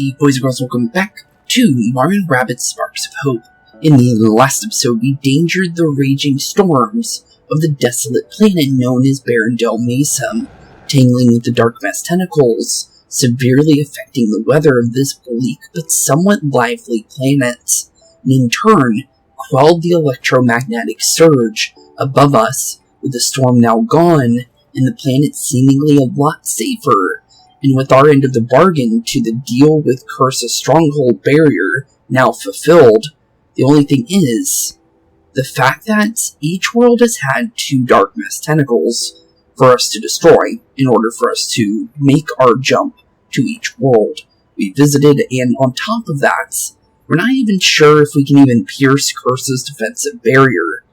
Hey boys and girls, welcome back to Mario Rabbids Sparks of Hope. In the last episode, we dangered the raging storms of the desolate planet known as Barrendell Mesa, tangling with the dark mass tentacles, severely affecting the weather of this bleak but somewhat lively planet, and in turn, quelled the electromagnetic surge above us, with the storm now gone, and the planet seemingly a lot safer. And with our end of the bargain to the deal with Cursa's stronghold barrier now fulfilled, the only thing is, the fact that each world has had two dark mass tentacles for us to destroy in order for us to make our jump to each world we visited, and on top of that, we're not even sure if we can even pierce Cursa's defensive barrier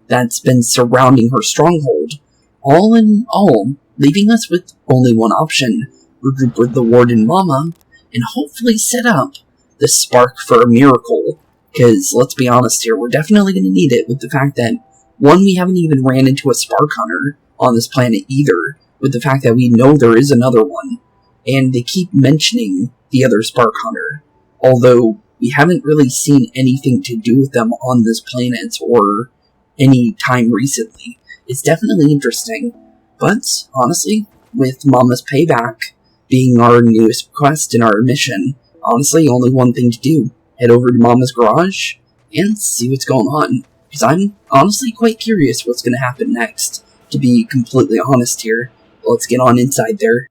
that's been surrounding her stronghold. All in all, leaving us with only one option: regroup with the Warden Mama, and hopefully set up the spark for a miracle. Because, let's be honest here, we're definitely going to need it with the fact that, one, we haven't even ran into a spark hunter on this planet either, with the fact that we know there is another one, and they keep mentioning the other spark hunter, although we haven't really seen anything to do with them on this planet or any time recently. It's definitely interesting, but, honestly, with Mama's payback being our newest quest in our mission, honestly, only one thing to do: head over to Mama's garage and see what's going on. Because I'm honestly quite curious what's going to happen next, to be completely honest here. Let's get on inside there.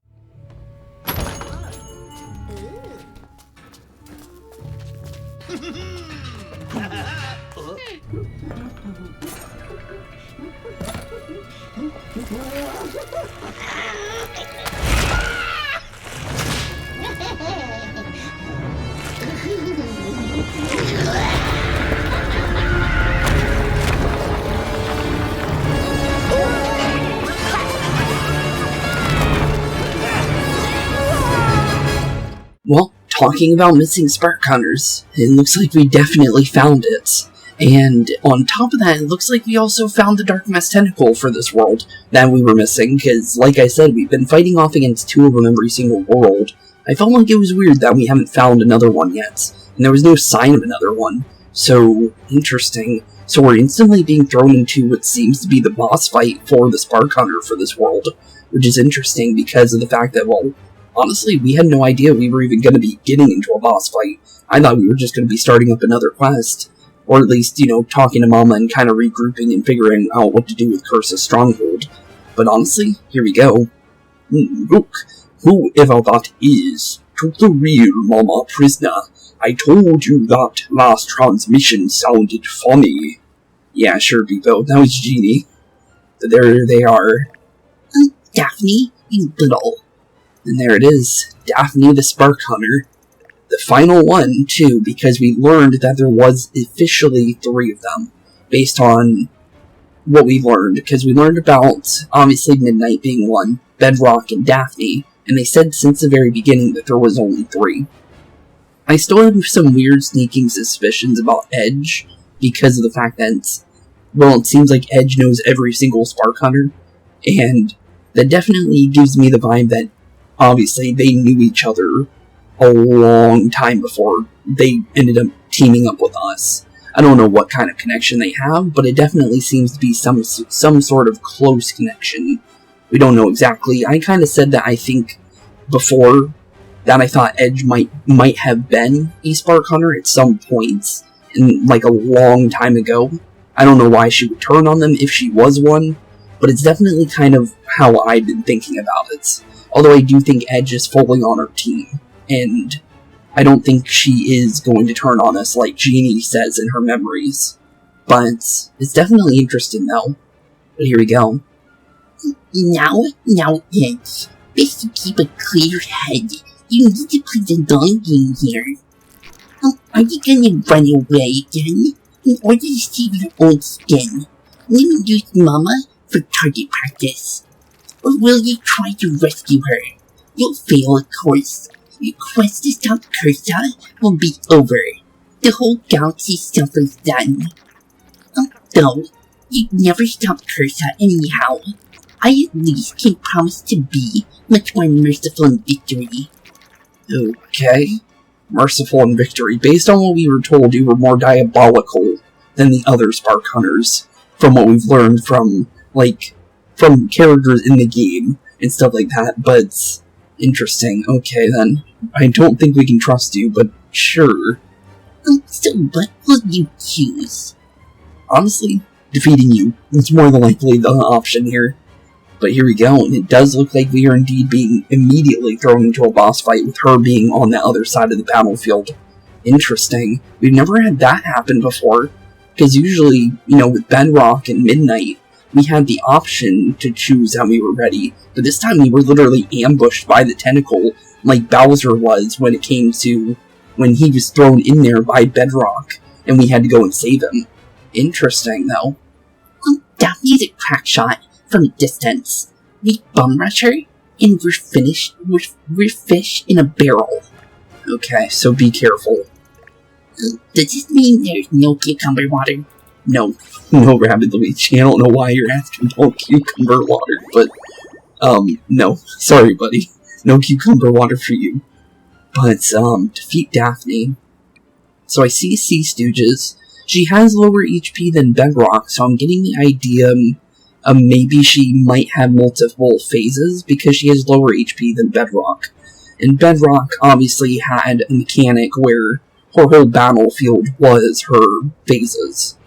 Well, talking about missing spark hunters, it looks like we definitely found it. And on top of that, it looks like we also found the dark mass tentacle for this world that we were missing, because, like I said, we've been fighting off against two of them every single world. I felt like it was weird that we haven't found another one yet, and there was no sign of another one. So, interesting. So we're instantly being thrown into what seems to be the boss fight for the spark hunter for this world, which is interesting because of the fact that, well, honestly, we had no idea we were even going to be getting into a boss fight. I thought we were just going to be starting up another quest. Or at least, talking to Mama and kind of regrouping and figuring out what to do with Cursa's stronghold. But honestly, here we go. Look, whoever that is, took the real Mama prisoner. I told you that last transmission sounded funny. Yeah, sure, BeepO. That was Genie. But there they are. Daphne, you little. And there it is, Daphne the Spark Hunter. The final one, too, because we learned that there was officially 3 of them, based on what we learned, because we learned about, obviously, Midnight being one, Bedrock, and Daphne, and they said since the very beginning that there was only 3. I still have some weird sneaking suspicions about Edge, because of the fact that, well, it seems like Edge knows every single Spark Hunter, and that definitely gives me the vibe that obviously they knew each other a long time before they ended up teaming up with us. I don't know what kind of connection they have, but it definitely seems to be some sort of close connection. We don't know exactly. I kind of said that I think before that I thought Edge might have been a Spark Hunter at some points in like a long time ago. I don't know why she would turn on them if she was one, but it's definitely kind of how I've been thinking about it. Although I do think Edge is fully on her team, and I don't think she is going to turn on us like Genie says in her memories. But it's definitely interesting though. But here we go. Now, Edge, best to keep a clear head. You need to play the long game here. Are you gonna run away again, in order to save your old skin? Let me use Mama for target practice. Or will you try to rescue her? You'll fail, of course. Your quest to stop Cursa will be over. The whole galaxy suffers then. Though, you'd never stop Cursa anyhow. I at least can promise to be much more merciful in victory. Okay. Merciful in victory. Based on what we were told, you were more diabolical than the other Spark Hunters, from what we've learned from, from characters in the game and stuff like that, but interesting. Okay, then. I don't think we can trust you, but sure. So what will you choose? Honestly, defeating you is more than likely the option here. But here we go, and it does look like we are indeed being immediately thrown into a boss fight with her being on the other side of the battlefield. Interesting. We've never had that happen before, because usually, with Bedrock and Midnight, we had the option to choose how we were ready, but this time we were literally ambushed by the tentacle, like Bowser was when it came to when he was thrown in there by Bedrock, and we had to go and save him. Interesting, though. Daphne's a crack shot from a distance. We bum rush her, and we're finished. We're fish in a barrel. Okay, so be careful. Does this mean there's no cucumber water? No, Rabbid Luigi. I don't know why you're asking about cucumber water, but, no. Sorry, buddy. No cucumber water for you. But, defeat Daphne. So I see Sea Stooges. She has lower HP than Bedrock, so I'm getting the idea maybe she might have multiple phases because she has lower HP than Bedrock. And Bedrock obviously had a mechanic where her whole battlefield was her phases.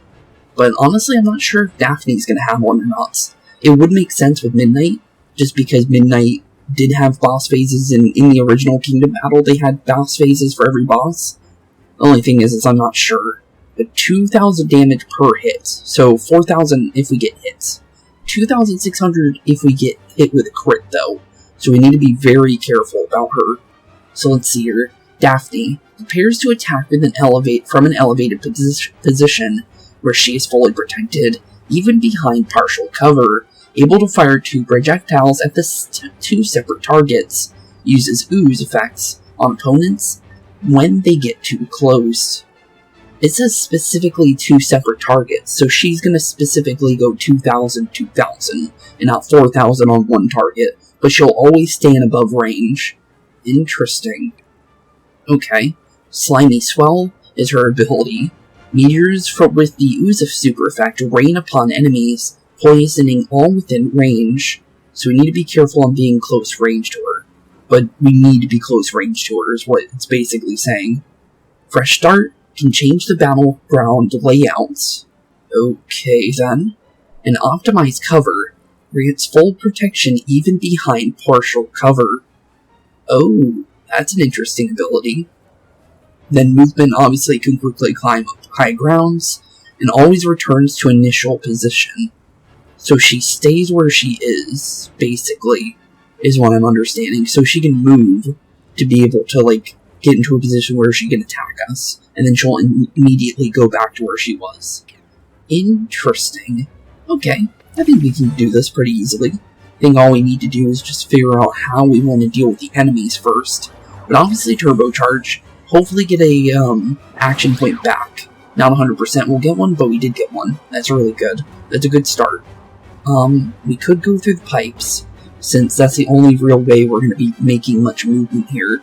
But honestly, I'm not sure if Daphne's going to have one or not. It would make sense with Midnight, just because Midnight did have boss phases, and in the original Kingdom Battle, they had boss phases for every boss. The only thing is I'm not sure. But 2,000 damage per hit, so 4,000 if we get hits. 2,600 if we get hit with a crit, though. So we need to be very careful about her. So let's see here. Daphne prepares to attack with from an elevated position where she is fully protected, even behind partial cover, able to fire 2 projectiles at the 2 separate targets, uses ooze effects on opponents when they get too close. It says specifically 2 separate targets, so she's going to specifically go 2,000, 2,000, and not 4,000 on one target, but she'll always stand above range. Interesting. Okay. Slimy Swell is her ability. Meteors with the ooze of super effect rain upon enemies, poisoning all within range, so we need to be careful on being close range to her. But we need to be close range to her is what it's basically saying. Fresh Start can change the battleground layouts. Okay, then. And Optimized Cover grants full protection even behind partial cover. Oh, that's an interesting ability. Then Movement obviously can quickly climb up high grounds, and always returns to initial position. So she stays where she is, basically, is what I'm understanding. So she can move to be able to, get into a position where she can attack us, and then she'll immediately go back to where she was. Interesting. Okay, I think we can do this pretty easily. I think all we need to do is just figure out how we want to deal with the enemies first. But obviously turbocharge, hopefully get a action point back. Not 100% we'll get one, but we did get one. That's really good. That's a good start. We could go through the pipes, since that's the only real way we're going to be making much movement here.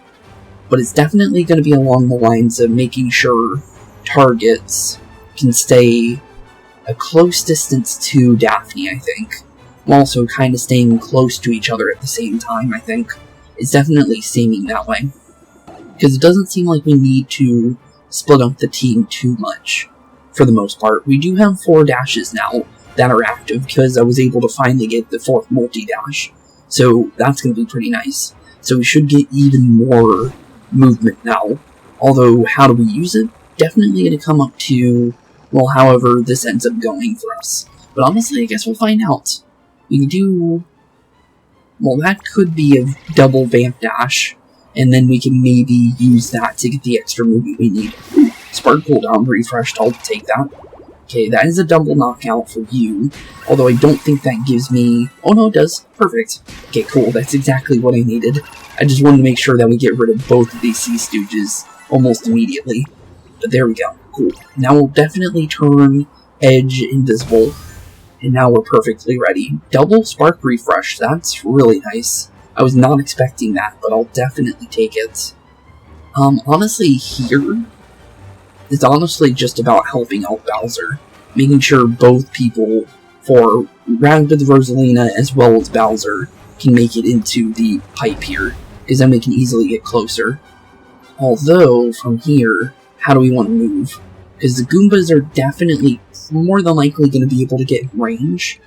But it's definitely going to be along the lines of making sure targets can stay a close distance to Daphne, I think. While also kind of staying close to each other at the same time, I think. It's definitely seeming that way. Because it doesn't seem like we need to split up the team too much, for the most part. We do have 4 dashes now that are active, because I was able to finally get the 4th multi-dash. So that's going to be pretty nice. So we should get even more movement now. Although, how do we use it? Definitely going to come up to, well, however this ends up going for us. But honestly, I guess we'll find out. We can do, well, that could be a double vamp dash, and then we can maybe use that to get the extra movement we need. Spark cooldown refreshed, I'll take that. Okay, that is a double knockout for you, although I don't think that gives me... Oh no, it does. Perfect. Okay, cool, that's exactly what I needed. I just wanted to make sure that we get rid of both of these Sea Stooges almost immediately. But there we go. Cool. Now we'll definitely turn Edge invisible, and now we're perfectly ready. Double Spark refresh, that's really nice. I was not expecting that, but I'll definitely take it. Honestly, here, it's honestly just about helping out Bowser. Making sure both people, for Rabbid, Rosalina, as well as Bowser, can make it into the pipe here, because then we can easily get closer. Although, from here, how do we want to move? Because the Goombas are definitely more than likely going to be able to get in range,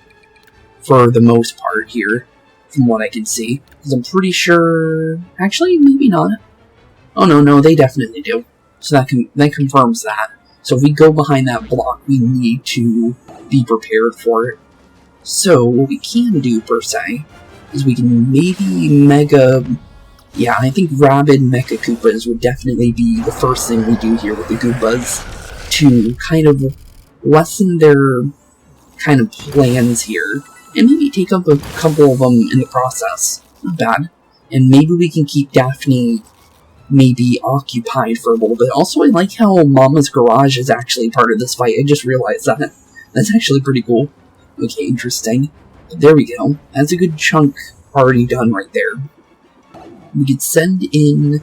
for the most part here, from what I can see. Because I'm pretty sure... Actually, maybe not. Oh no, they definitely do. So that confirms that. So if we go behind that block, we need to be prepared for it. So what we can do, per se, is we can maybe Mega... Yeah, I think Rabid Mecha Koopas would definitely be the first thing we do here with the Goombas to kind of lessen their kind of plans here, and maybe take up a couple of them in the process. Not bad. And maybe we can keep Daphne maybe occupied for a little bit. Also, I like how Mama's Garage is actually part of this fight. I just realized that. That's actually pretty cool. Okay, interesting. But there we go. That's a good chunk already done right there. We could send in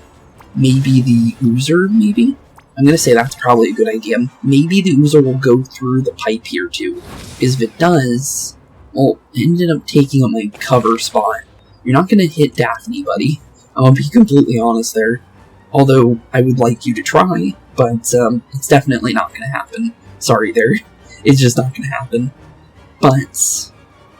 maybe the Oozer, maybe? I'm gonna say that's probably a good idea. Maybe the Oozer will go through the pipe here too. Because if it does, well, it ended up taking up my cover spot. You're not gonna hit Daphne, buddy. I'll be completely honest there. Although, I would like you to try, but it's definitely not gonna happen. Sorry there. It's just not gonna happen. But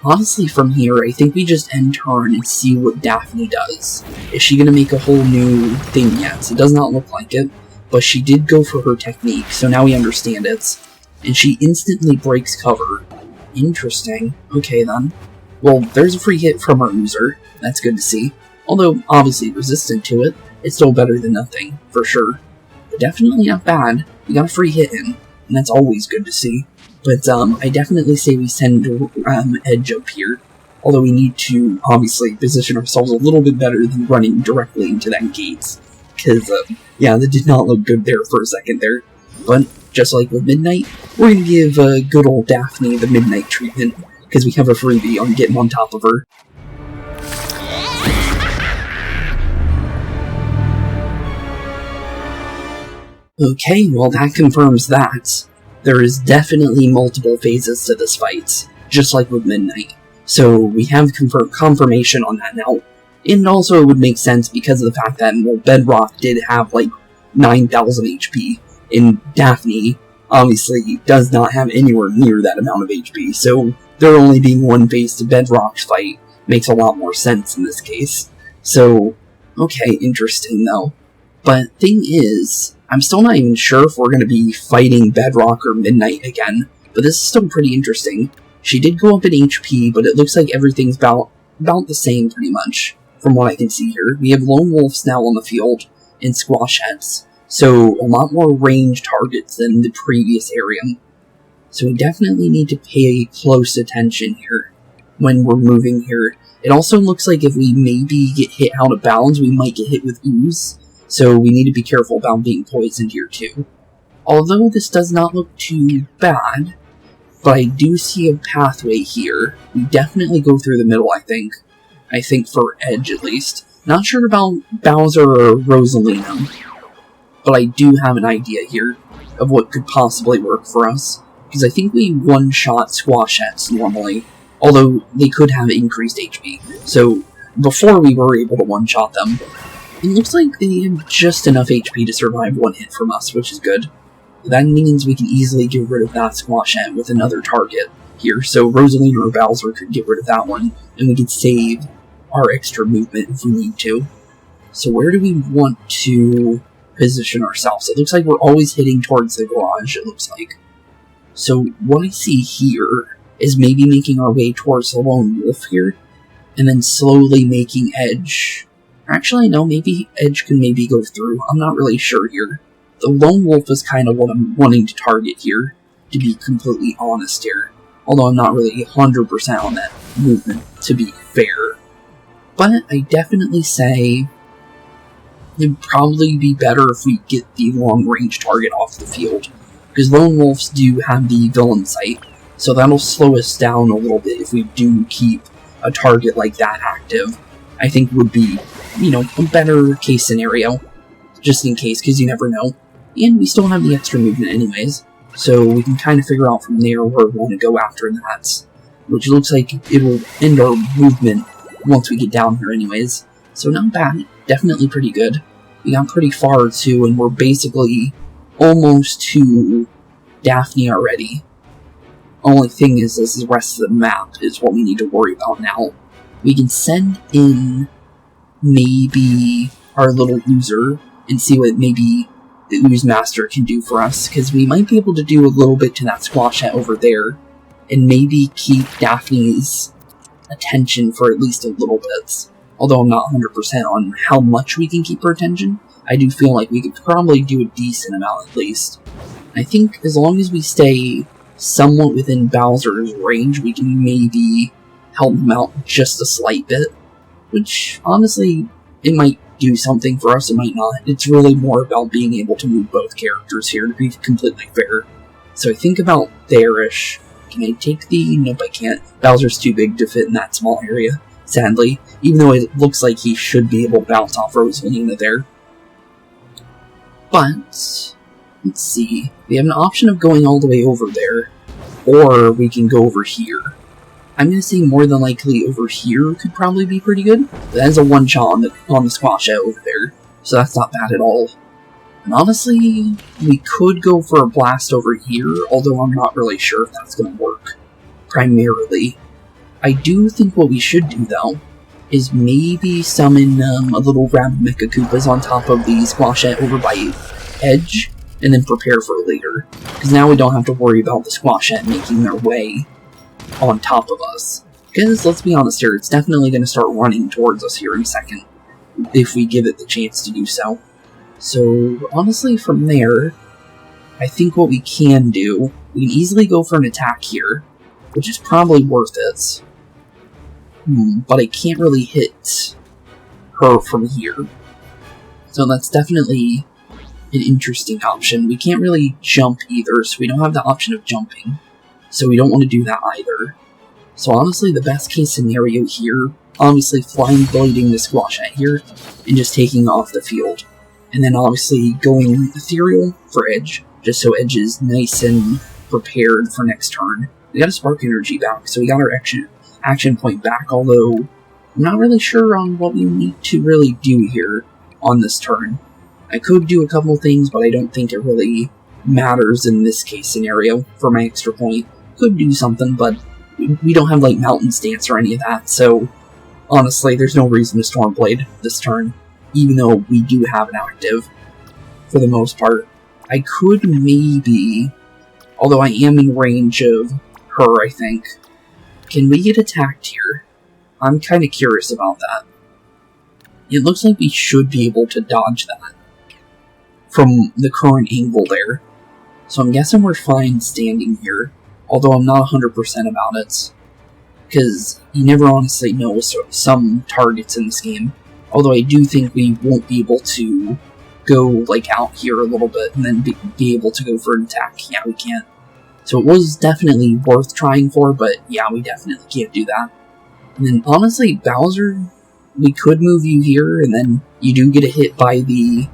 honestly, from here, I think we just end turn and see what Daphne does. Is she going to make a whole new thing yet? It does not look like it, but she did go for her technique, so now we understand it. And she instantly breaks cover. Interesting. Okay, then. Well, there's a free hit from our Oozer. That's good to see. Although, obviously resistant to it, it's still better than nothing, for sure. But definitely not bad. We got a free hit in, and that's always good to see. But I definitely say we send Edge up here. Although we need to, obviously, position ourselves a little bit better than running directly into that gate. Because, yeah, that did not look good there for a second there. But, just like with Midnight, we're going to give good old Daphne the Midnight treatment. Because we have a freebie on getting on top of her. Okay, well that confirms that. There is definitely multiple phases to this fight, just like with Midnight. So we have confirmation on that now. And also it would make sense because of the fact that, well, Bedrock did have like 9,000 HP, and Daphne obviously does not have anywhere near that amount of HP, so there only being one phase to Bedrock's fight makes a lot more sense in this case. So, okay, interesting though. But thing is, I'm still not even sure if we're going to be fighting Bedrock or Midnight again, but this is still pretty interesting. She did go up in HP, but it looks like everything's about the same pretty much, from what I can see here. We have Lone Wolves now on the field, and Squash Heads, so a lot more ranged targets than the previous area. So we definitely need to pay close attention here when we're moving here. It also looks like if we maybe get hit out of bounds, we might get hit with Ooze. So we need to be careful about being poisoned here too. Although this does not look too bad, but I do see a pathway here. We definitely go through the middle, I think. I think for Edge at least. Not sure about Bowser or Rosalina, but I do have an idea here of what could possibly work for us. Because I think we one-shot Squash Heads normally, although they could have increased HP. So before we were able to one-shot them, it looks like they have just enough HP to survive one hit from us, which is good. That means we can easily get rid of that Squash Head with another target here, so Rosalina or Bowser could get rid of that one, and we could save our extra movement if we need to. So where do we want to position ourselves? It looks like we're always hitting towards the garage, it looks like. So what I see here is maybe making our way towards the Lone Wolf here, and then slowly making Edge. Actually, no, maybe Edge can maybe go through. I'm not really sure here. The Lone Wolf is kind of what I'm wanting to target here, to be completely honest here. Although I'm not really 100% on that movement, to be fair. But I definitely say it'd probably be better if we get the long-range target off the field. Because Lone Wolves do have the villain sight, so that'll slow us down a little bit if we do keep a target like that active. I think would be, you know, a better case scenario. just in case, because you never know. And we still have the extra movement anyways, so we can kind of figure out from there where we want to go after that, which looks like it will end our movement once we get down here anyways. So not bad, definitely pretty good. We got pretty far too, and we're basically almost to Daphne already. Only thing is the rest of the map is what we need to worry about now. We can send in maybe our little Oozer and see what maybe the Ooze Master can do for us, because we might be able to do a little bit to that squashette over there, and maybe keep Daphne's attention for at least a little bit. Although I'm not 100% on how much we can keep her attention, I do feel like we could probably do a decent amount at least. I think as long as we stay somewhat within Bowser's range, we can maybe help him out just a slight bit, which honestly, it might do something for us, it might not. It's really more about being able to move both characters here, to be completely fair. So I think about there-ish. Can I take the... Nope, I can't. Bowser's too big to fit in that small area, sadly, even though it looks like he should be able to bounce off Rosalina there. But, let's see. We have an option of going all the way over there, or we can go over here. I'm going to say more than likely over here could probably be pretty good. That is a one-shot on the squash out over there, so that's not bad at all. And honestly, we could go for a blast over here, although I'm not really sure if that's going to work, primarily. I do think what we should do, though, is maybe summon a little Rabbid Mecha Koopas on top of the squashette over by Edge, and then prepare for later. Because now we don't have to worry about the squashette making their way on top of us. Because, let's be honest here, it's definitely going to start running towards us here in a second, if we give it the chance to do so. So, honestly, from there, I think what we can do, we can easily go for an attack here, which is probably worth it. But I can't really hit her from here. So that's definitely an interesting option. We can't really jump either, so we don't have the option of jumping. So we don't want to do that either. So honestly, the best case scenario here, obviously flying blading the squashette here, and just taking off the field. And then obviously going ethereal for Edge, just so Edge is nice and prepared for next turn. We got a spark energy back, so we got our action point back, although I'm not really sure on what we need to really do here on this turn. I could do a couple things, but I don't think it really matters in this case scenario for my extra point. Could do something, but we don't have like Mountain Stance or any of that, so honestly there's no reason to Stormblade this turn, even though we do have it active for the most part. I could maybe, although I am in range of her, I think. Can we get attacked here? I'm kind of curious about that. It looks like we should be able to dodge that from the current angle there. So I'm guessing we're fine standing here, although I'm not 100% about it, because you never honestly know some targets in this game. Although I do think we won't be able to go like out here a little bit and then be able to go for an attack. Yeah, we can't. So it was definitely worth trying for, but yeah, we definitely can't do that. And then honestly, Bowser, we could move you here, and then you do get a hit by the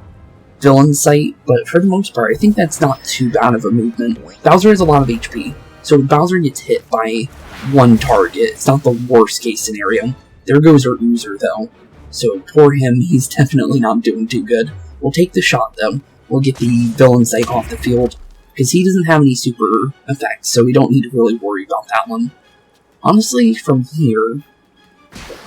villain sight, but for the most part, I think that's not too bad of a movement. Bowser has a lot of HP, so if Bowser gets hit by one target, it's not the worst case scenario. There goes our Oozer, though. So poor him, he's definitely not doing too good. We'll take the shot, though. We'll get the villain sight off the field, because he doesn't have any super effects, so we don't need to really worry about that one. Honestly, from here,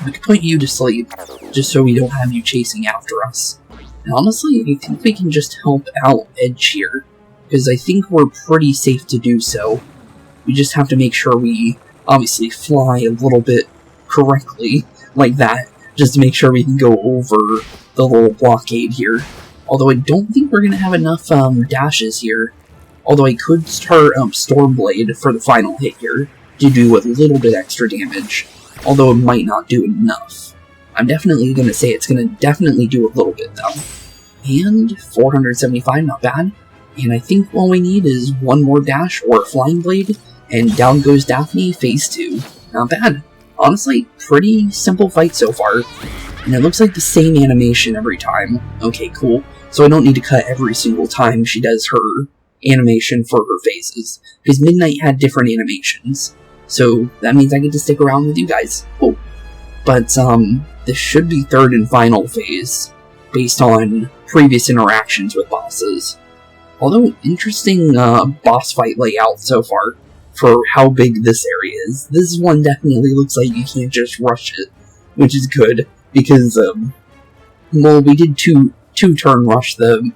we could put you to sleep, just so we don't have you chasing after us. And honestly, I think we can just help out Edge here, because I think we're pretty safe to do so. We just have to make sure we, obviously, fly a little bit correctly, like that, just to make sure we can go over the little blockade here. Although I don't think we're going to have enough dashes here. Although I could start Stormblade for the final hit here to do a little bit extra damage, although it might not do enough. I'm definitely going to say it's going to definitely do a little bit though. And 475, not bad. And I think all we need is one more dash or a Flying Blade, and down goes Daphne, phase 2. Not bad. Honestly, pretty simple fight so far. And it looks like the same animation every time. Okay, cool. so I don't need to cut every single time she does her animation for her phases, because Midnight had different animations, so that means I get to stick around with you guys. Cool. But, this should be third and final phase, based on previous interactions with bosses. Although, interesting, boss fight layout so far, for how big this area is. This one definitely looks like you can't just rush it, which is good, because, well, we did two-turn rush the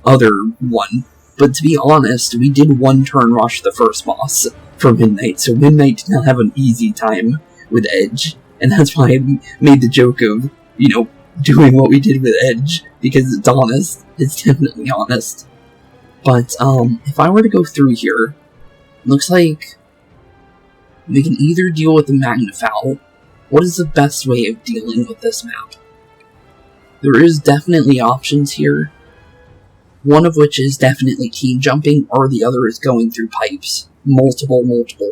other one, but to be honest, we did one-turn rush the first boss for Midnight, so Midnight did not have an easy time with Edge. And that's why I made the joke of, doing what we did with Edge, because it's honest. It's definitely honest. But, if I were to go through here, looks like we can either deal with the Magnafowl. What is the best way of dealing with this map? There is definitely options here, one of which is definitely team jumping, or the other is going through pipes multiple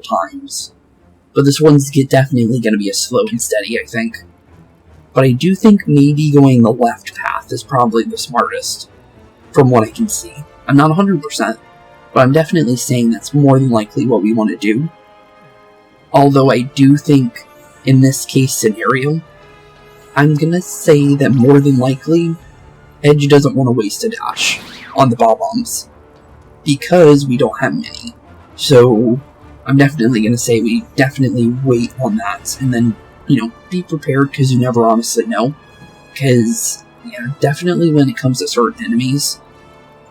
times. But this one's definitely going to be a slow and steady, I think. But I do think maybe going the left path is probably the smartest, from what I can see. I'm not 100%, but I'm definitely saying that's more than likely what we want to do. Although I do think, in this case scenario, I'm going to say that more than likely, Edge doesn't want to waste a dash on the bob-bombs, because we don't have many. So I'm definitely going to say we definitely wait on that, and then, be prepared, because you never honestly know. Because, yeah, definitely when it comes to certain enemies,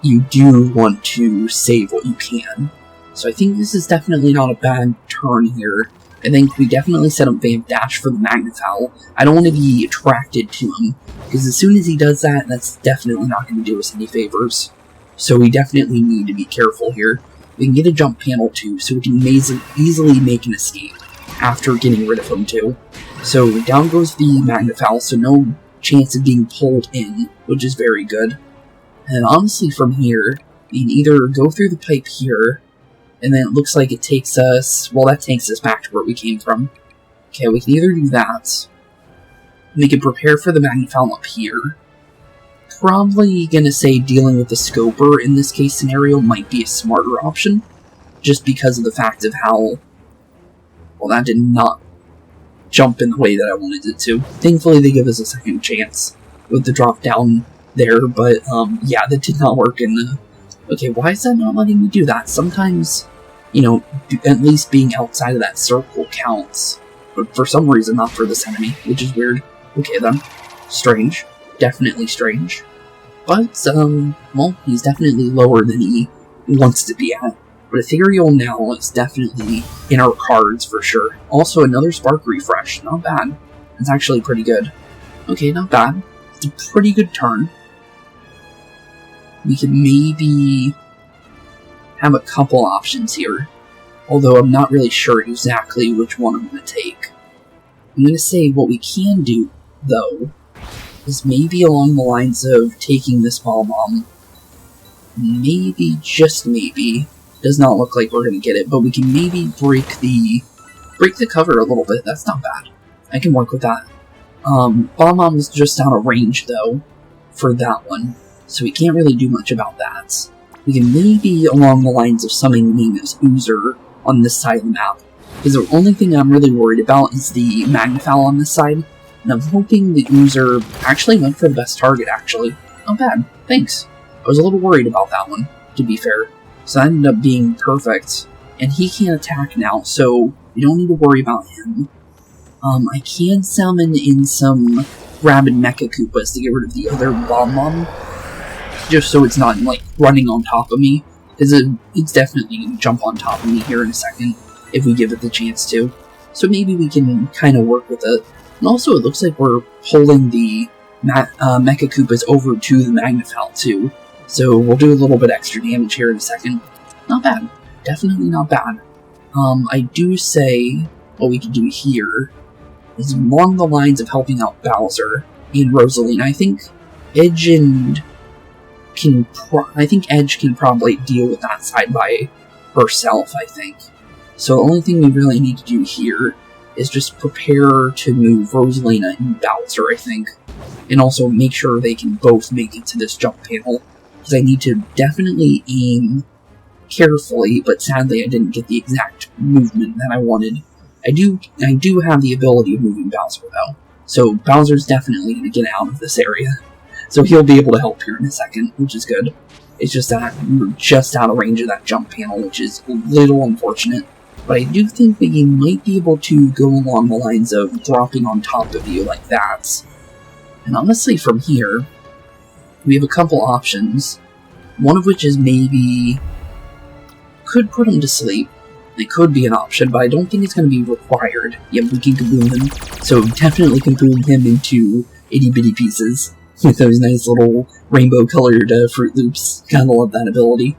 you do want to save what you can. So I think this is definitely not a bad turn here. I think we definitely set up Vamp Dash for the Magnafowl. I don't want to be attracted to him, because as soon as he does that, that's definitely not going to do us any favors. So we definitely need to be careful here. We can get a jump panel too, so we can easily make an escape after getting rid of him too. So down goes the Magnafowl, so no chance of being pulled in, which is very good. And honestly from here, we can either go through the pipe here, and then it looks like it takes us, well, that takes us back to where we came from. Okay, we can either do that, we can prepare for the Magnafowl up here. Probably gonna say dealing with the Scoper in this case scenario might be a smarter option, just because of the fact of how, well, that did not jump in the way that I wanted it to. Thankfully they give us a second chance with the drop down there, but yeah, that did not work in the... Okay, why is that not letting me do that? Sometimes, at least being outside of that circle counts, but for some reason not for this enemy, which is weird. Okay then, strange. Definitely strange. But, well, he's definitely lower than he wants to be at. But Ethereal now is definitely in our cards for sure. Also, another Spark refresh. Not bad. It's actually pretty good. Okay, not bad. It's a pretty good turn. We could maybe have a couple options here. Although I'm not really sure exactly which one I'm going to take. I'm going to say what we can do, though, is maybe along the lines of taking this bomb. Maybe, just maybe, does not look like we're going to get it, but we can maybe break the cover a little bit. That's not bad. I can work with that. Bomb is just out of range, though, for that one, so we can't really do much about that. We can maybe along the lines of summoning this Oozer on this side of the map, because the only thing I'm really worried about is the Magnafowl on this side. And I'm hoping the Oozer actually went for the best target, actually. Not bad. Thanks. I was a little worried about that one, to be fair. So that ended up being perfect. And he can't attack now, so we don't need to worry about him. I can summon in some Rabbid Mecha Koopas to get rid of the other Bomb, just so it's not, like, running on top of me. Because it's definitely going to jump on top of me here in a second, if we give it the chance to. So maybe we can kind of work with it. And also, it looks like we're pulling the Mecha Koopas over to the Magnafowl, too. So we'll do a little bit extra damage here in a second. Not bad. Definitely not bad. I do say what we can do here is along the lines of helping out Bowser and Rosalina. I think Edge can probably deal with that side by herself, I think. So the only thing we really need to do here is just prepare to move Rosalina and Bowser, I think. And also make sure they can both make it to this jump panel. Because I need to definitely aim carefully, but sadly I didn't get the exact movement that I wanted. I do have the ability of moving Bowser, though. So Bowser's definitely going to get out of this area. So he'll be able to help here in a second, which is good. It's just that we're just out of range of that jump panel, which is a little unfortunate. But I do think that you might be able to go along the lines of dropping on top of you like that. And honestly, from here, we have a couple options. One of which is maybe could put him to sleep. It could be an option, but I don't think it's going to be required. Yep, we can kaboom him. So definitely kaboom him into itty-bitty pieces with those nice little rainbow-colored Fruit Loops. Kind of love that ability.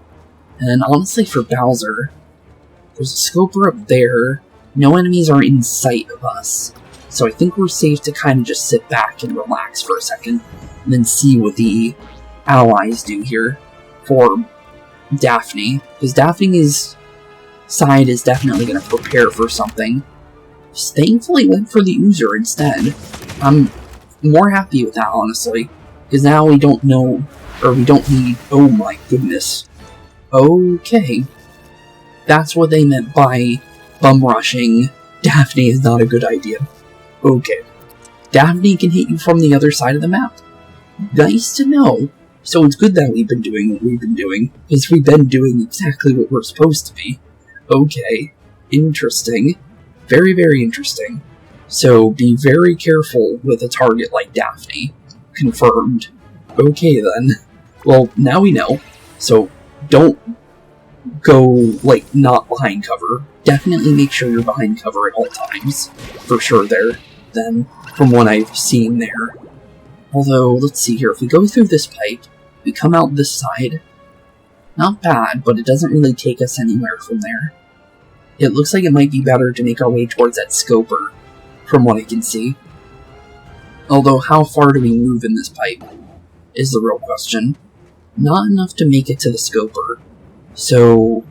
And honestly, for Bowser, there's a scoper up there. No enemies are in sight of us. So I think we're safe to kind of just sit back and relax for a second, and then see what the allies do here for Daphne. Because Daphne's side is definitely going to prepare for something. Just thankfully went for the Oozer instead. I'm more happy with that, honestly. Because now we don't know, or we don't need... Oh my goodness. Okay. That's what they meant by bum rushing Daphne is not a good idea. Okay. Daphne can hit you from the other side of the map. Nice to know. So it's good that we've been doing what we've been doing, because we've been doing exactly what we're supposed to be. Okay. Interesting. Very, very interesting. So be very careful with a target like Daphne. Confirmed. Okay then. Well, now we know. So don't go, like, not behind cover. Definitely make sure you're behind cover at all times. For sure there, then, from what I've seen there. Although, let's see here, if we go through this pipe, we come out this side. Not bad, but it doesn't really take us anywhere from there. It looks like it might be better to make our way towards that scoper, from what I can see. Although, how far do we move in this pipe, is the real question. Not enough to make it to the scoper. So,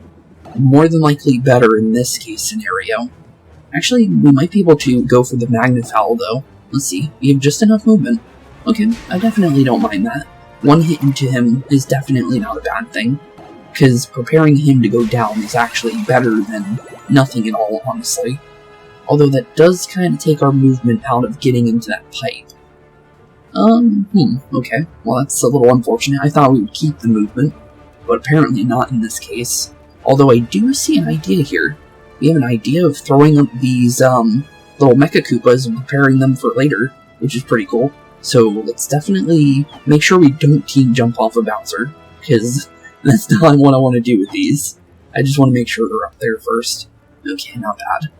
more than likely better in this case scenario. Actually, we might be able to go for the Magnifowl, though. Let's see, we have just enough movement. Okay, I definitely don't mind that. One hit into him is definitely not a bad thing, because preparing him to go down is actually better than nothing at all, honestly. Although that does kind of take our movement out of getting into that pipe. Okay, well that's a little unfortunate. I thought we would keep the movement, but apparently not in this case. Although I do see an idea here. We have an idea of throwing up these, little Mecha Koopas and preparing them for later, which is pretty cool. So let's definitely make sure we don't team jump off of Bowser, because that's not what I want to do with these. I just want to make sure they're up there first. Okay, not bad.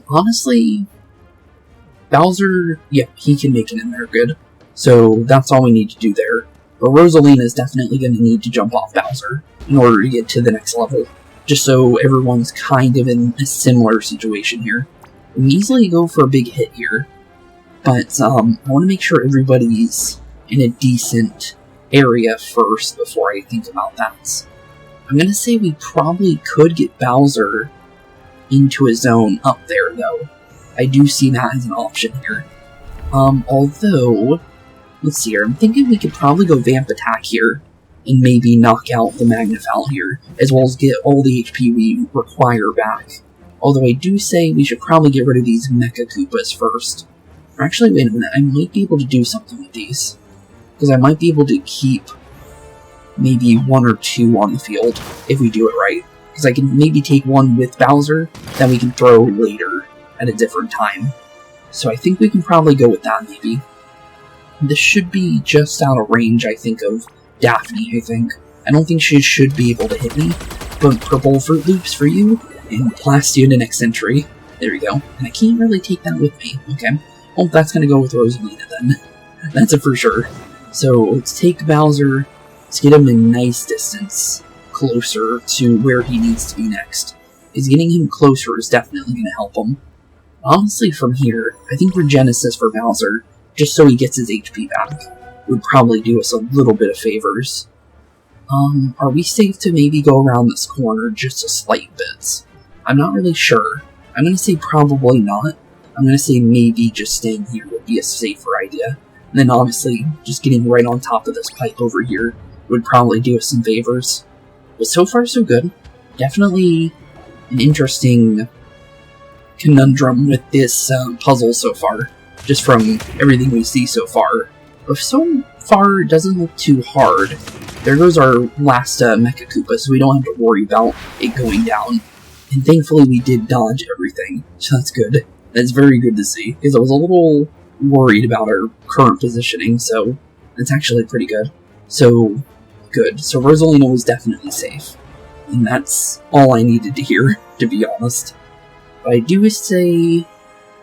Honestly, Bowser, yeah, he can make it in there good. So that's all we need to do there. But Rosalina is definitely going to need to jump off Bowser in order to get to the next level. Just so everyone's kind of in a similar situation here. We can easily go for a big hit here. But, I want to make sure everybody's in a decent area first before I think about that. I'm going to say we probably could get Bowser into a zone up there, though. I do see that as an option here. Although, let's see here, I'm thinking we could probably go Vamp Attack here, and maybe knock out the Magnifowl here, as well as get all the HP we require back. Although I do say we should probably get rid of these Mecha Koopas first. Or actually, wait a minute, I might be able to do something with these. Because I might be able to keep maybe 1 or 2 on the field, if we do it right. Because I can maybe take one with Bowser, that we can throw later, at a different time. So I think we can probably go with that, maybe. This should be just out of range, I think, of Daphne, I think. I don't think she should be able to hit me, but purple Fruit Loops for you, and blast you into next century. There we go. And I can't really take that with me, okay. Well, that's gonna go with Rosalina, then. That's it for sure. So, let's take Bowser, let's get him a nice distance closer to where he needs to be next. Because getting him closer is definitely gonna help him. Honestly, from here, I think Regenesis for Bowser, just so he gets his HP back, would probably do us a little bit of favors. Are we safe to maybe go around this corner just a slight bit? I'm not really sure. I'm gonna say probably not, I'm going to say maybe just staying here would be a safer idea. And then obviously, just getting right on top of this pipe over here would probably do us some favors. But so far, so good. Definitely an interesting conundrum with this puzzle so far, just from everything we see so far. But so far, it doesn't look too hard. There goes our last Mecha Koopa, so we don't have to worry about it going down. And thankfully, we did dodge everything, so that's good. That's very good to see, because I was a little worried about our current positioning, so that's actually pretty good. So, good. So Rosalina was definitely safe. And that's all I needed to hear, to be honest. But I do say,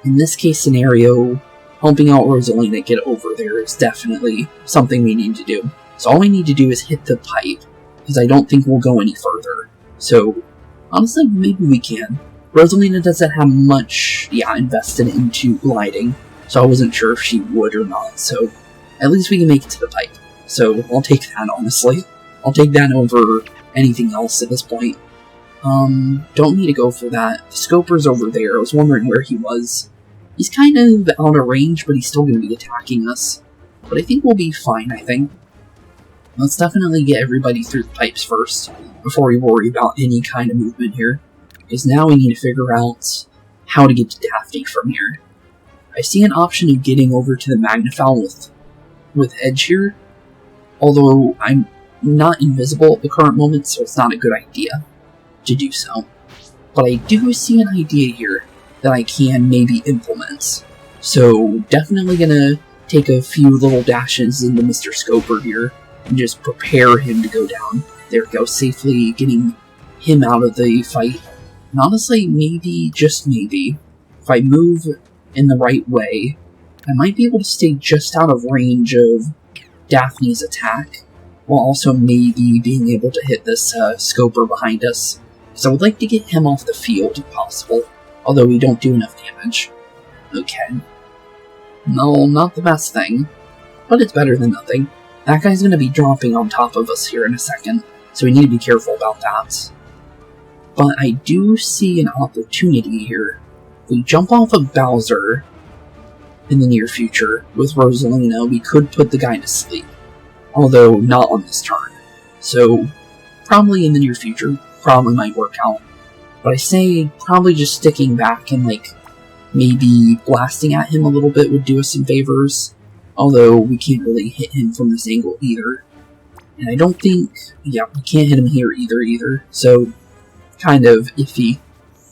in this case scenario, helping out Rosalina get over there is definitely something we need to do. So all we need to do is hit the pipe, because I don't think we'll go any further. So, honestly, maybe we can. Rosalina doesn't have much, invested into gliding, so I wasn't sure if she would or not, so at least we can make it to the pipe. So I'll take that, honestly. I'll take that over anything else at this point. Don't need to go for that. The Scoper's over there. I was wondering where he was. He's kind of out of range, but he's still going to be attacking us. But I think we'll be fine, I think. Let's definitely get everybody through the pipes first, before we worry about any kind of movement here. Because now we need to figure out how to get to Daphne from here. I see an option of getting over to the Magnifal with Edge here, although I'm not invisible at the current moment, so it's not a good idea to do so. But I do see an idea here that I can maybe implement. So definitely gonna take a few little dashes into Mr. Scoper here, and just prepare him to go down. There we go, safely getting him out of the fight. And honestly, maybe, just maybe, if I move in the right way, I might be able to stay just out of range of Daphne's attack, while also maybe being able to hit this Scoper behind us. So I would like to get him off the field if possible, although we don't do enough damage. Okay. No, not the best thing, but it's better than nothing. That guy's going to be dropping on top of us here in a second, so we need to be careful about that. But I do see an opportunity here. If we jump off of Bowser in the near future with Rosalina, we could put the guy to sleep. Although not on this turn. So, probably in the near future, probably might work out. But I say probably just sticking back and maybe blasting at him a little bit would do us some favors. Although we can't really hit him from this angle either. And I don't think, we can't hit him here either. So, kind of iffy,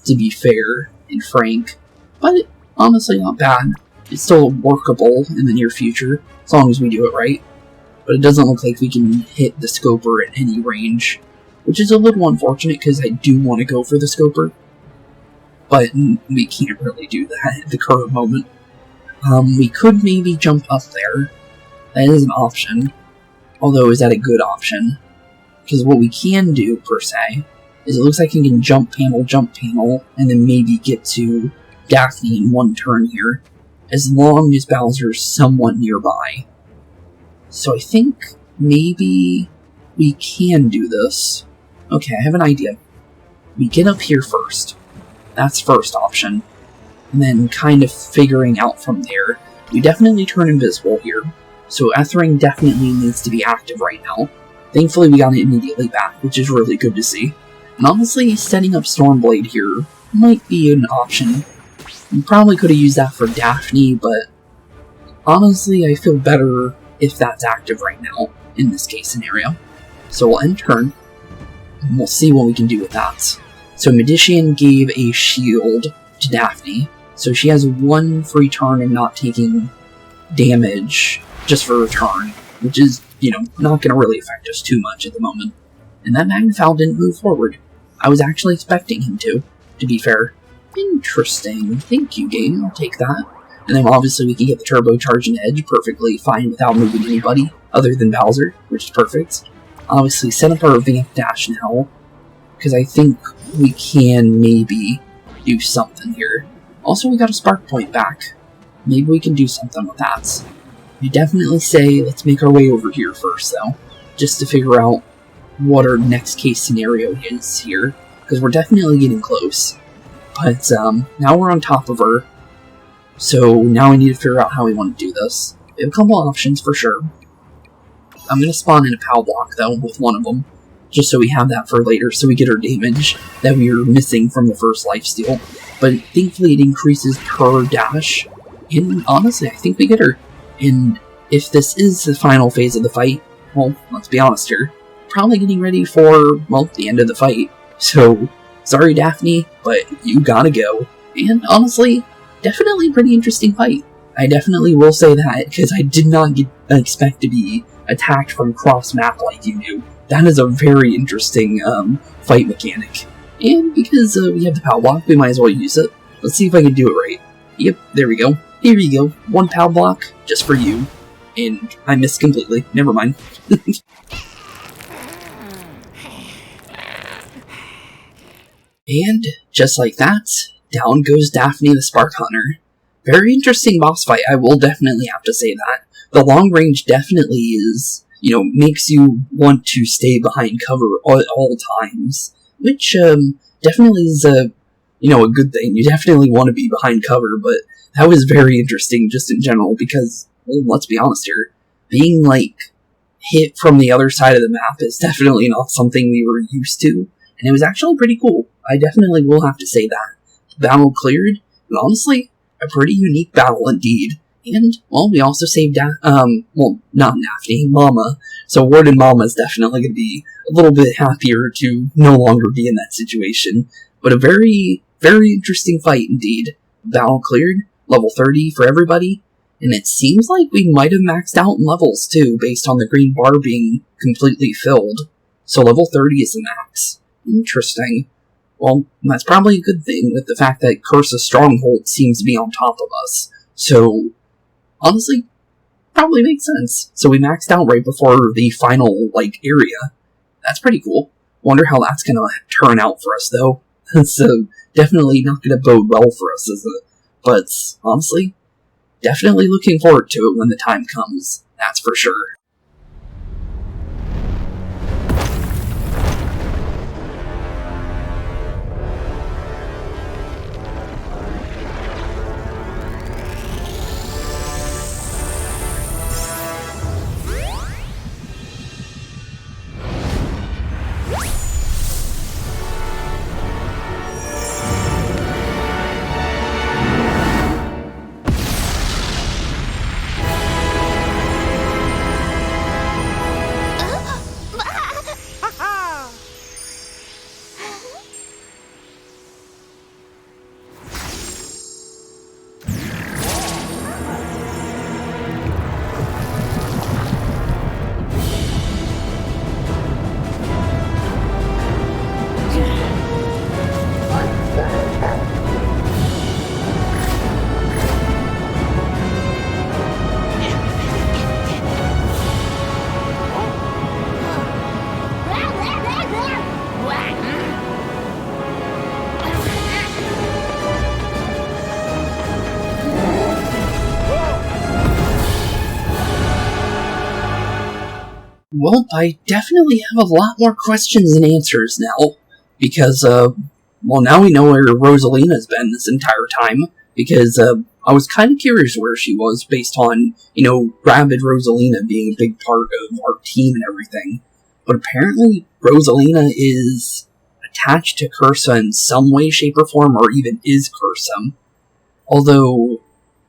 to be fair and frank, but honestly not bad. It's still workable in the near future, as long as we do it right. But it doesn't look like we can hit the Scoper at any range, which is a little unfortunate because I do want to go for the Scoper, but we can't really do that at the current moment. We could maybe jump up there. That is an option, although is that a good option? Because what we can do, per se, is it looks like you can jump panel, and then maybe get to Daphne in one turn here, as long as Bowser's somewhat nearby. So I think maybe we can do this. Okay, I have an idea. We get up here first. That's first option. And then kind of figuring out from there. We definitely turn invisible here, so Ethering definitely needs to be active right now. Thankfully we got it immediately back, which is really good to see. And honestly, setting up Stormblade here might be an option. We probably could have used that for Daphne, but honestly, I feel better if that's active right now, in this case scenario. So we'll end turn, and we'll see what we can do with that. So Magician gave a shield to Daphne, so she has one free turn of not taking damage just for a turn, which is, not going to really affect us too much at the moment. And that Magnifal didn't move forward. I was actually expecting him to be fair. Interesting. Thank you, game. I'll take that. And then obviously we can get the turbocharge and edge perfectly fine without moving anybody other than Bowser, which is perfect. Obviously set up our Vamp Dash now, because I think we can maybe do something here. Also, we got a Spark Point back. Maybe we can do something with that. I definitely say let's make our way over here first, though, just to figure out what our next case scenario is here, because we're definitely getting close. But now we're on top of her, So now we need to figure out how we want to do this. We have a couple options for sure. I'm going to spawn in a POW block, though, with one of them. Just so we have that for later, so we get our damage that we were missing from the first lifesteal. But thankfully it increases per dash, and honestly, I think we get her. And if this is the final phase of the fight, well, let's be honest here, probably getting ready for, well, the end of the fight. So, sorry Daphne, but you gotta go. And honestly, definitely a pretty interesting fight. I definitely will say that, because I did not expect to be attacked from cross-map like you do. That is a very interesting fight mechanic. And because we have the POW block, we might as well use it. Let's see if I can do it right. Yep, there we go. Here you go. One POW block, just for you. And I missed completely. Never mind. And just like that, down goes Daphne the Spark Hunter. Very interesting boss fight, I will definitely have to say that. The long range definitely is, makes you want to stay behind cover at all times. Which, definitely is a good thing. You definitely want to be behind cover, but that was very interesting just in general because, well, let's be honest here, being, hit from the other side of the map is definitely not something we were used to, and it was actually pretty cool. I definitely will have to say that. Battle cleared, and honestly, a pretty unique battle indeed. And, well, we also saved not Daphne, Mama. So Warden Mama is definitely going to be a little bit happier to no longer be in that situation. But a very, very interesting fight indeed. Battle cleared, level 30 for everybody. And it seems like we might have maxed out in levels too, based on the green bar being completely filled. So level 30 is the max. Interesting. Well, that's probably a good thing with the fact that Cursa's stronghold seems to be on top of us. So, honestly, probably makes sense. So we maxed out right before the final, area. That's pretty cool. Wonder how that's gonna turn out for us, though. So, definitely not gonna bode well for us, is it? But, honestly, definitely looking forward to it when the time comes. That's for sure. Well, I definitely have a lot more questions than answers now, because, now we know where Rosalina's been this entire time, because, I was kind of curious where she was, based on, Rabbid Rosalina being a big part of our team and everything. But apparently, Rosalina is attached to Cursa in some way, shape, or form, or even is Cursa. Although,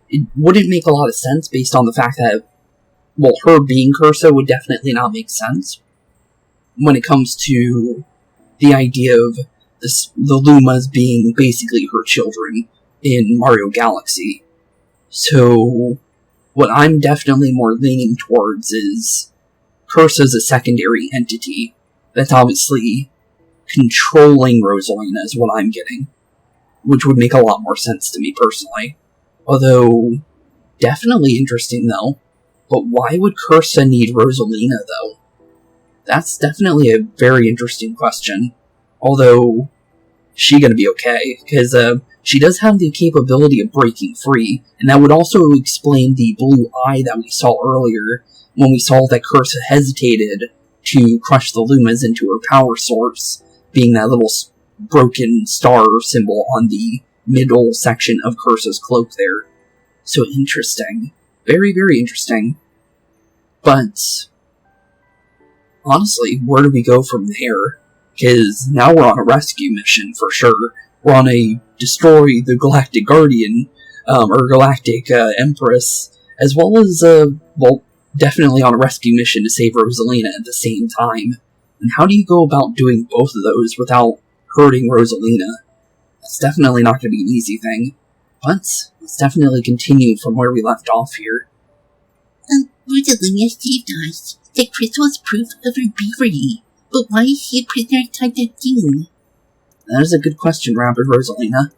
it wouldn't make a lot of sense based on the fact that, well, her being Cursa would definitely not make sense when it comes to the idea of the Lumas being basically her children in Mario Galaxy. So, what I'm definitely more leaning towards is Cursa's a secondary entity that's obviously controlling Rosalina is what I'm getting, which would make a lot more sense to me personally. Although, definitely interesting though. But why would Cursa need Rosalina, though? That's definitely a very interesting question. Although, she gonna be okay, because she does have the capability of breaking free, and that would also explain the blue eye that we saw earlier, when we saw that Cursa hesitated to crush the Lumas into her power source, being that little broken star symbol on the middle section of Cursa's cloak there. So interesting. Very, very interesting. But, honestly, where do we go from there? Because now we're on a rescue mission, for sure. We're on a destroy the Galactic Guardian, or Galactic Empress, as well as, definitely on a rescue mission to save Rosalina at the same time. And how do you go about doing both of those without hurting Rosalina? That's definitely not going to be an easy thing. But, let's definitely continue from where we left off here. Rosalina saved us. The crystal is proof of her bravery. But why is she a prisoner inside that thing? That is a good question, Rabbid Rosalina.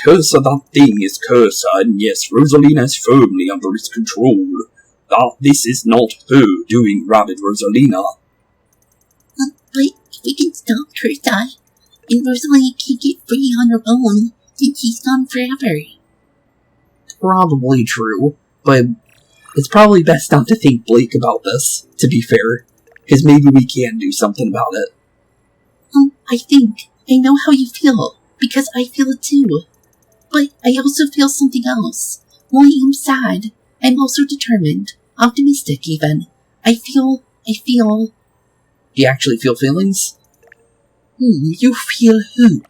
Cursa, that thing is Cursa, and yes, Rosalina is firmly under its control. This is not her doing, Rabbid Rosalina. But if we can stop Cursa, and Rosalina can't get free on her own, then she's gone forever. Probably true, but it's probably best not to think bleak about this, to be fair, because maybe we can do something about it. I know how you feel, because I feel it too. But I also feel something else. While I am sad, I'm also determined, optimistic even. I feel... Do you actually feel feelings? You feel hope.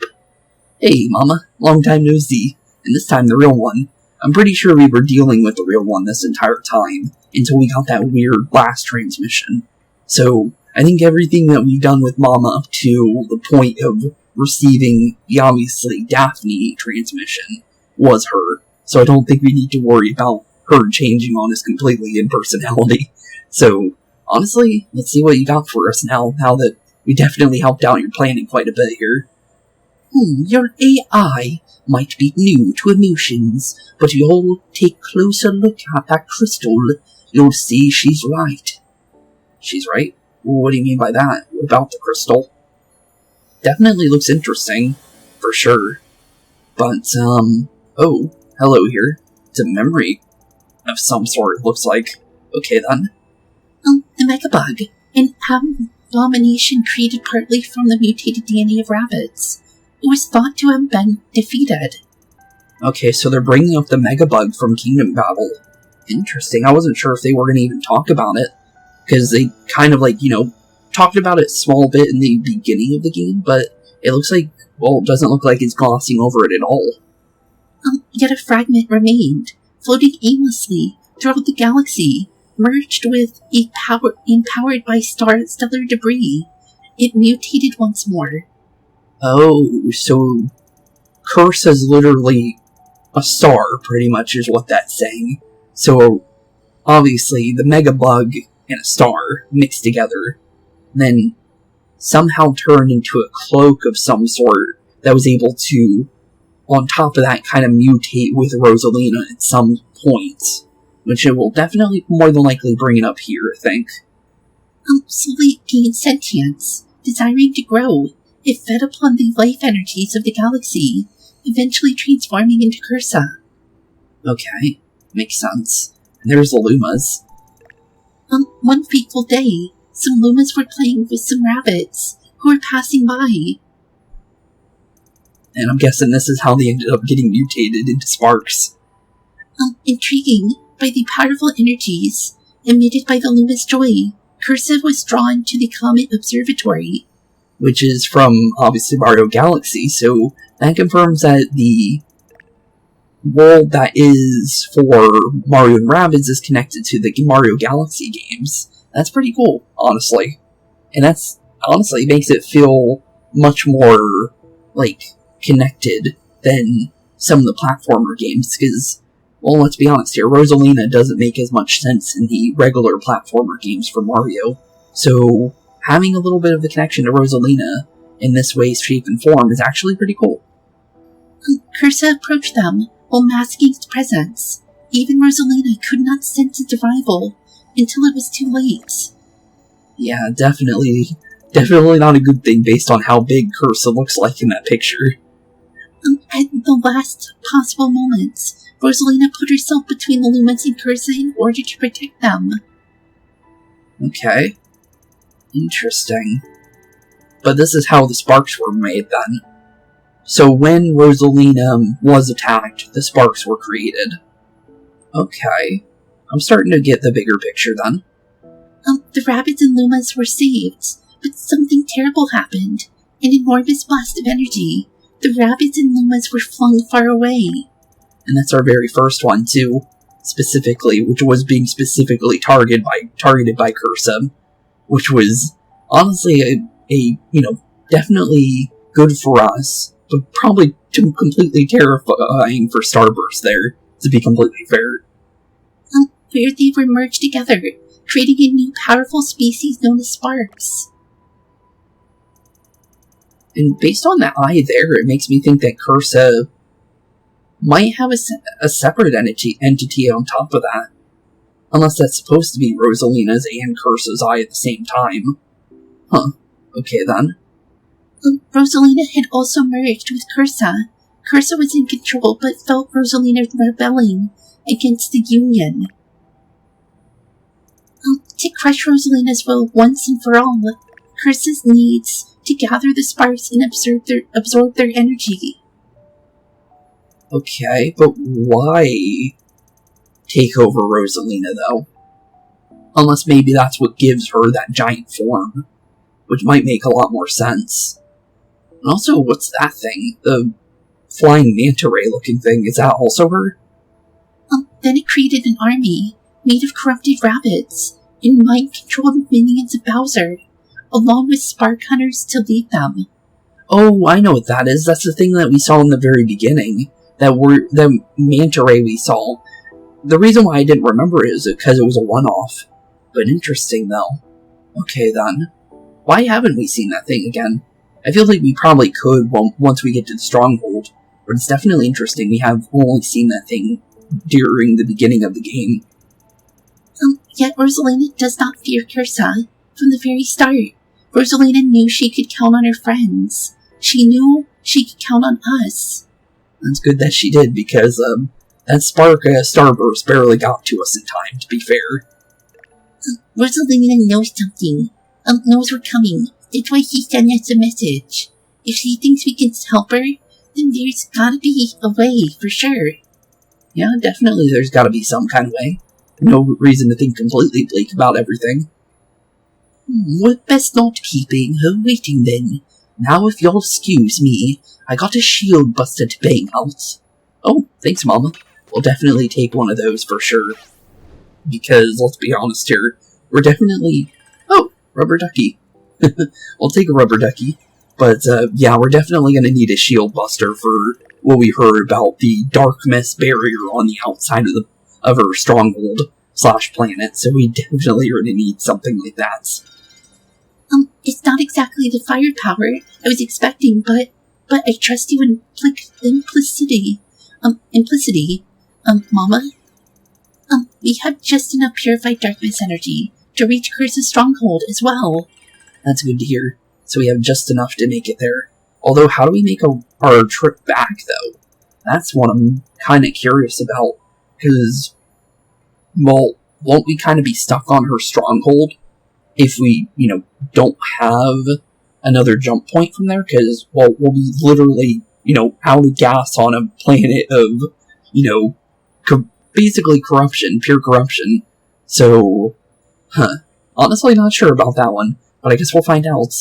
Hey, Mama, long time no see, and this time the real one. I'm pretty sure we were dealing with the real one this entire time, until we got that weird last transmission. So, I think everything that we've done with Mama up to the point of receiving the obviously Daphne transmission was her, so I don't think we need to worry about her changing on us completely in personality. So, honestly, let's see what you got for us now that we definitely helped out your planning quite a bit here. Your AI might be new to emotions, but you'll take closer look at that crystal, you'll see she's right. She's right? What do you mean by that? What about the crystal? Definitely looks interesting, for sure. But, oh, hello here. It's a memory of some sort, it looks like. Okay then. The Megabug, an abomination created partly from the mutated DNA of Rabbids. It was thought to have been defeated. Okay, so they're bringing up the Megabug from Kingdom Battle. Interesting, I wasn't sure if they were going to even talk about it. Because they kind of, talked about it a small bit in the beginning of the game, but it looks like, it doesn't look like it's glossing over it at all. Yet a fragment remained, floating aimlessly throughout the galaxy, merged with empowered by stellar debris. It mutated once more. Oh, so Cursa is literally a star, pretty much, is what that's saying. So, obviously, the Megabug and a star mixed together, then somehow turned into a cloak of some sort that was able to, on top of that, kind of mutate with Rosalina at some point, which it will definitely more than likely bring it up here, I think. Slowly it gained sentience, desiring to grow. It fed upon the life energies of the galaxy, eventually transforming into Cursa. Okay, makes sense. And there's the Lumas. One fateful day, some Lumas were playing with some rabbits who were passing by. And I'm guessing this is how they ended up getting mutated into Sparks. Intriguing, by the powerful energies emitted by the Luma's joy, Cursa was drawn to the Comet Observatory. Which is from, obviously, Mario Galaxy, so that confirms that the world that is for Mario and Rabbids is connected to the Mario Galaxy games. That's pretty cool, honestly. And that's, honestly, makes it feel much more, connected than some of the platformer games, because, well, let's be honest here, Rosalina doesn't make as much sense in the regular platformer games for Mario. So, having a little bit of a connection to Rosalina in this way, shape, and form is actually pretty cool. Cursa approached them while masking its presence. Even Rosalina could not sense its arrival until it was too late. Yeah, definitely not a good thing based on how big Cursa looks like in that picture. At the last possible moment, Rosalina put herself between the Lumens and Cursa in order to protect them. Okay. Interesting. But this is how the sparks were made then. So when Rosalina was attacked, the sparks were created. Okay. I'm starting to get the bigger picture then. The Rabbids and Lumas were saved, but something terrible happened. An enormous blast of energy. The Rabbids and Lumas were flung far away. And that's our very first one, too. Specifically, which was being specifically targeted by Cursa. Which was, honestly, definitely good for us. But probably too completely terrifying for Starburst there, to be completely fair. Where they were merged together, creating a new powerful species known as Sparks. And based on that eye there, it makes me think that Cursa might have a separate entity on top of that. Unless that's supposed to be Rosalina's and Cursa's eye at the same time. Huh. Okay then. Rosalina had also merged with Cursa. Cursa was in control but felt Rosalina rebelling against the Union. To crush Rosalina's will once and for all, Cursa needs to gather the sparks and absorb their energy. Okay, but why take over Rosalina, though? Unless maybe that's what gives her that giant form, which might make a lot more sense. And also, what's that thing? The flying manta ray looking thing, is that also her? Then it created an army made of corrupted rabbits and mind-controlled minions of Bowser, along with spark hunters to lead them. Oh, I know what that is. That's the thing that we saw in the very beginning. The manta ray we saw. The reason why I didn't remember it is because it was a one-off. But interesting, though. Okay, then. Why haven't we seen that thing again? I feel like we probably could once we get to the stronghold. But it's definitely interesting. We have only seen that thing during the beginning of the game. Yet Rosalina does not fear Cursa. From the very start, Rosalina knew she could count on her friends. She knew she could count on us. It's good that she did, because that Starburst barely got to us in time, to be fair. Rosalina knows something. Knows we're coming. That's why she sent us a message. If she thinks we can help her, then there's gotta be a way, for sure. Yeah, definitely there's gotta be some kind of way. No reason to think completely bleak about everything. We're best not keeping her waiting then. Now if you'll excuse me, I got a shield buster to bang out. Oh, thanks, Mama. We'll definitely take one of those for sure. Because, let's be honest here, we're definitely... Oh, rubber ducky. We'll take a rubber ducky. But, yeah, we're definitely going to need a shield buster for what we heard about the dark mist barrier on the outside of her stronghold / planet, so we definitely are going to need something like that. It's not exactly the firepower I was expecting, but I trust you in implicity, Mama. We have just enough purified darkness energy to reach Cursa's stronghold as well. That's good to hear. So we have just enough to make it there. Although, how do we make our trip back, though? That's what I'm kind of curious about. Because, well, won't we kind of be stuck on her stronghold if we, don't have another jump point from there? Because, well, we'll be literally, out of gas on a planet of, basically corruption, pure corruption. So, honestly not sure about that one, but I guess we'll find out.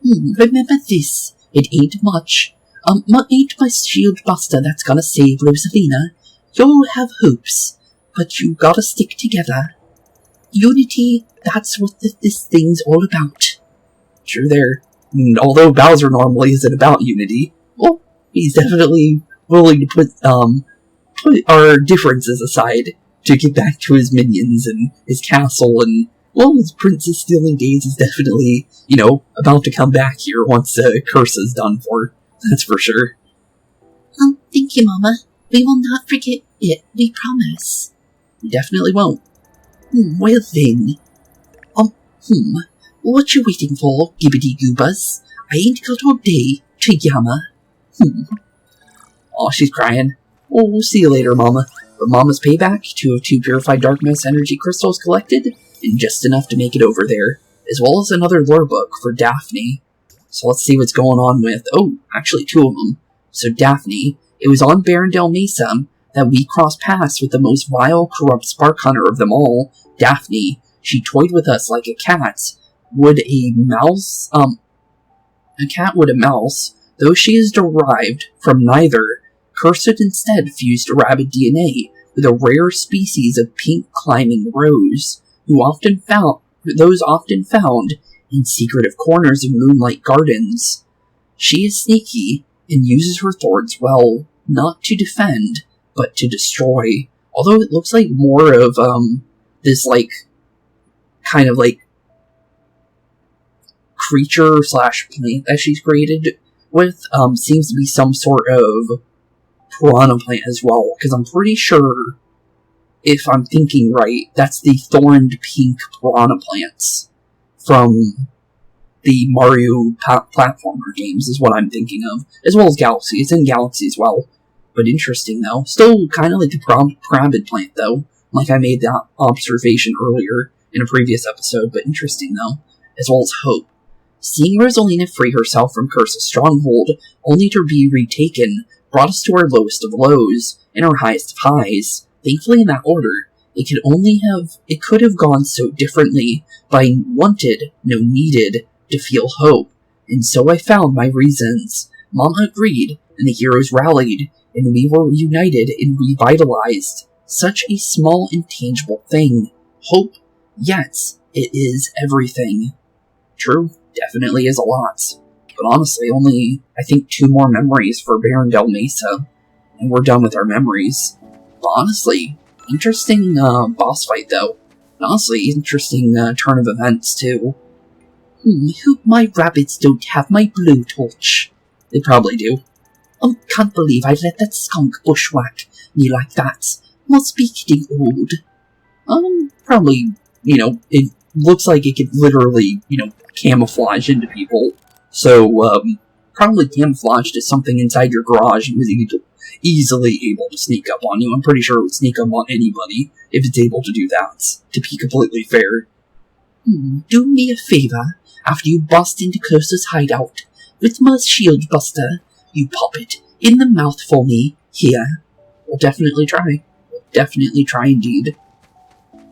Remember this, it ain't much. Ain't my shield buster that's gonna save Rosalina. You'll have hopes, but you gotta stick together. Unity, that's what this thing's all about. True there. Although Bowser normally isn't about unity, well, he's definitely willing to put our differences aside to get back to his minions and his castle, and, well, his princess stealing days is definitely, about to come back here once Cursa's done for. That's for sure. Thank you, Mama. We will not forget it, we promise. We definitely won't. Well then. What you waiting for, gibbity goobas? I ain't got all day to yammer. Oh, she's crying. Oh, we'll see you later, Mama. But Mama's payback, 2 of 2 purified darkness energy crystals collected, and just enough to make it over there, as well as another lore book for Daphne. So let's see what's going on with... Oh, actually 2 of them. So Daphne, it was on Barrendale Mesa that we crossed paths with the most vile, corrupt spark hunter of them all, Daphne. She toyed with us like a cat. Would a cat would a mouse, though she is derived from neither. Cursa instead fused Rabbid DNA with a rare species of pink climbing rose, those often found in secretive corners of moonlight gardens. She is sneaky and uses her thorns well, not to defend, but to destroy. Although it looks like more of this kind of creature / plant that she's created with seems to be some sort of piranha plant as well, because I'm pretty sure, if I'm thinking right, that's the thorned pink piranha plants from the Mario platformer games is what I'm thinking of, as well as Galaxy. It's in Galaxy as well, but interesting though. Still kind of like the Rabbid plant though, like I made that observation earlier in a previous episode, but interesting though, as well as Hope. Seeing Rosalina free herself from Cursa's stronghold, only to be retaken, brought us to our lowest of lows, and our highest of highs. Thankfully in that order, it could have gone so differently, but I wanted, no needed, to feel hope, and so I found my reasons. Mama agreed, and the heroes rallied, and we were united and revitalized. Such a small, intangible thing. Hope, yes, it is everything. True, definitely is a lot. But honestly, only, I think, 2 more memories for Barrendale Mesa, and we're done with our memories. But honestly, interesting boss fight though. And honestly, interesting turn of events too. Hope my rabbits don't have my blowtorch. They probably do. Oh, can't believe I let that skunk bushwhack me like that. Must be getting old. Probably, it looks like it could literally, camouflage into people. So, probably camouflaged as something inside your garage and was easily able to sneak up on you. I'm pretty sure it would sneak up on anybody if it's able to do that, to be completely fair. Do me a favor. After you bust into Cursa's hideout, with my shield buster, you pop it in the mouth for me, here. We'll definitely try. We'll definitely try indeed.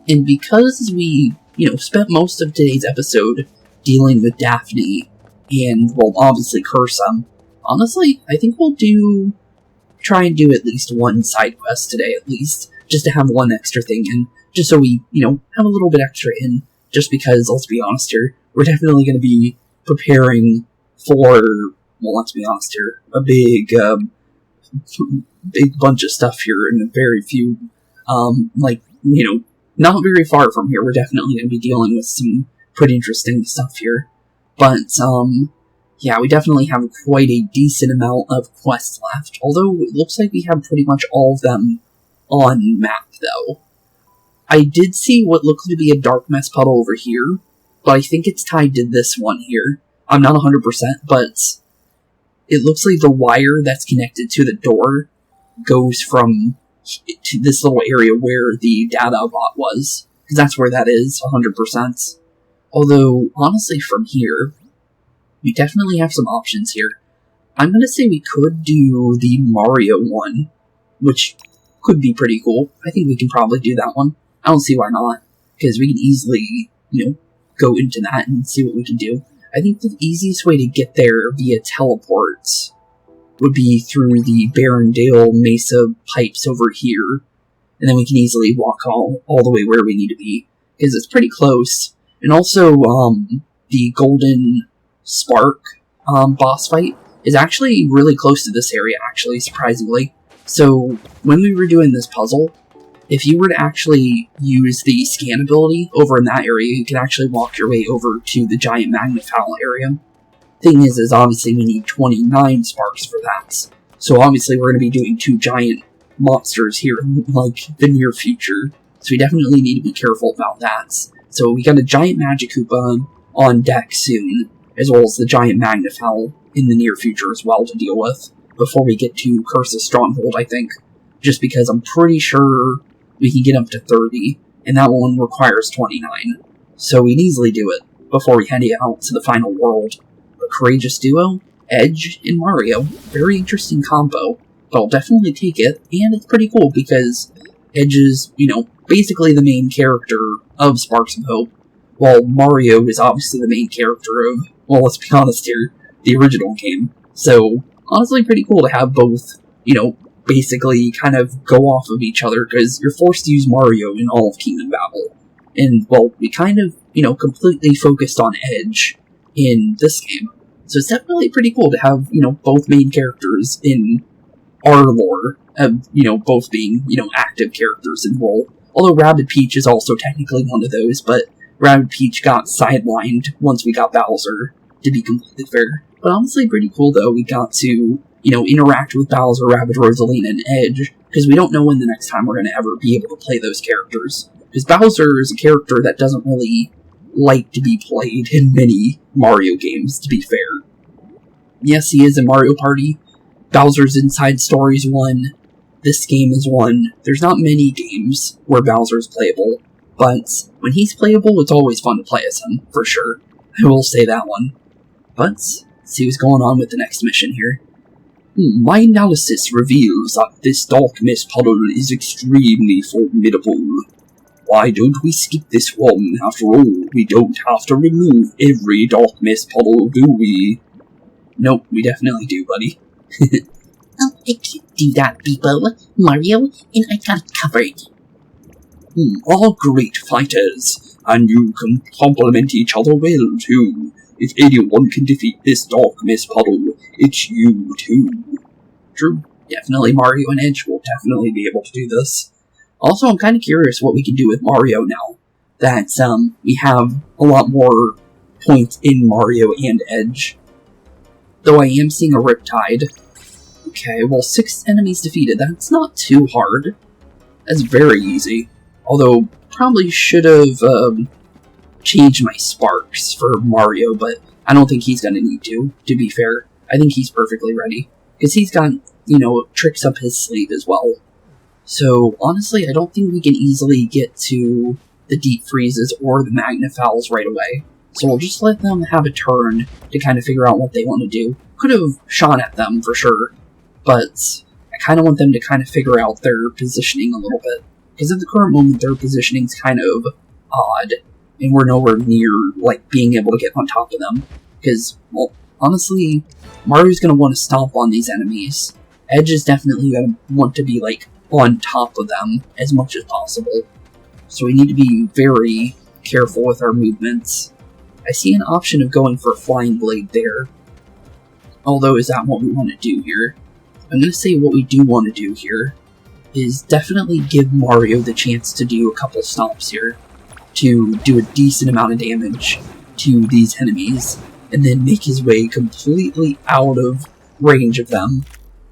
And because we, spent most of today's episode dealing with Daphne, and, well, obviously Cursa, honestly, I think we'll try and do at least one side quest today, at least, just to have one extra thing in, just so we, have a little bit extra in, just because, let's be honest here, we're definitely going to be preparing for, well, let's be honest here, a big bunch of stuff here, and very few, not very far from here, we're definitely going to be dealing with some pretty interesting stuff here. But, yeah, we definitely have quite a decent amount of quests left, although it looks like we have pretty much all of them on map, though. I did see what looked to be a dark mess puddle over here, but I think it's tied to this one here. I'm not 100%, but it looks like the wire that's connected to the door goes from to this little area where the data bot was, because that's where that is, 100%. Although, honestly, from here, we definitely have some options here. I'm going to say we could do the Mario one, which could be pretty cool. I think we can probably do that one. I don't see why not, because we can easily, go into that and see what we can do. I think the easiest way to get there via teleports would be through the Barrendale Mesa pipes over here, and then we can easily walk all the way where we need to be, because it's pretty close. And also, the Golden Spark boss fight is actually really close to this area, actually, surprisingly. So, when we were doing this puzzle, if you were to actually use the scan ability over in that area, you can actually walk your way over to the giant magnet-fowl area. Thing is obviously we need 29 sparks for that. So obviously we're going to be doing 2 giant monsters here in, the near future. So we definitely need to be careful about that. So we got a giant Magic Koopa on deck soon, as well as the giant magnet-fowl in the near future as well to deal with, before we get to Cursa's Stronghold, I think. Just because I'm pretty sure we can get up to 30, and that one requires 29. So we can easily do it before we head out to the final world. A courageous duo, Edge and Mario. Very interesting combo, but I'll definitely take it, and it's pretty cool because Edge is, basically the main character of Sparks of Hope, while Mario is obviously the main character of, well, let's be honest here, the original game. So, honestly pretty cool to have both, basically kind of go off of each other, because you're forced to use Mario in all of Kingdom Battle. And, well, we kind of, completely focused on Edge in this game. So it's definitely pretty cool to have, both main characters in our lore, both being, active characters in role. Although Rabbid Peach is also technically one of those, but Rabbid Peach got sidelined once we got Bowser, to be completely fair. But honestly pretty cool though, we got to, interact with Bowser, Rabbid, Rosalina, and Edge, because we don't know when the next time we're going to ever be able to play those characters. Because Bowser is a character that doesn't really like to be played in many Mario games, to be fair. Yes, he is in Mario Party. Bowser's Inside Story is one. This game is one. There's not many games where Bowser's playable, but when he's playable, it's always fun to play as him, for sure. I will say that one. But, let's see what's going on with the next mission here. My analysis reveals that this dark mist puddle is extremely formidable. Why don't we skip this one? After all, we don't have to remove every dark mist puddle, do we? Nope, we definitely do, buddy. I can't do that, BeepO, Mario, and I got it covered. All great fighters, and you can complement each other well, too. If anyone can defeat this dark mist puddle, it's you, too. True. Definitely Mario and Edge will definitely be able to do this. Also, I'm kind of curious what we can do with Mario now that we have a lot more points in Mario and Edge. Though I am seeing a Riptide. Okay, well, 6 enemies defeated. That's not too hard. That's very easy. Although, probably should have changed my Sparks for Mario, but I don't think he's going to need to be fair. I think he's perfectly ready. Because he's got, tricks up his sleeve as well. So, honestly, I don't think we can easily get to the Deep Freezes or the Magnafowls right away. So we'll just let them have a turn to kind of figure out what they want to do. Could have shot at them, for sure. But I kind of want them to kind of figure out their positioning a little bit. Because at the current moment, their positioning's kind of odd. And we're nowhere near, being able to get on top of them. Because, well, honestly, Mario's going to want to stomp on these enemies. Edge is definitely going to want to be, on top of them as much as possible. So we need to be very careful with our movements. I see an option of going for a Flying Blade there. Although, is that what we want to do here? I'm going to say what we do want to do here is definitely give Mario the chance to do a couple stomps here to do a decent amount of damage to these enemies, and then make his way completely out of range of them,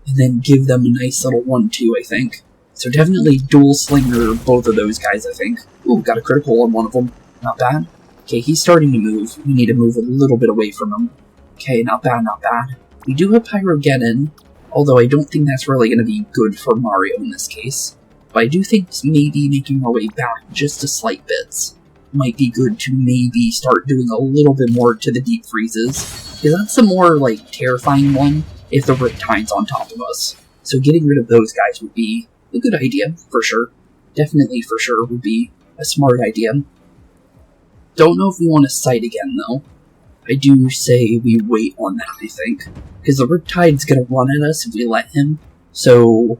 and then give them a nice little 1-2, I think. So definitely dual slinger both of those guys, I think. Ooh, got a critical on one of them. Not bad. Okay, he's starting to move. We need to move a little bit away from him. Okay, not bad, not bad. We do have Pyrogeddon, although I don't think that's really going to be good for Mario in this case. But I do think maybe making our way back just a slight bit might be good to maybe start doing a little bit more to the Deep Freezes. Because that's the more, terrifying one if the Riptide's on top of us. So getting rid of those guys would be a good idea, for sure. Definitely, for sure, would be a smart idea. Don't know if we want to sight again, though. I do say we wait on that, I think. Because the Riptide's going to run at us if we let him. So,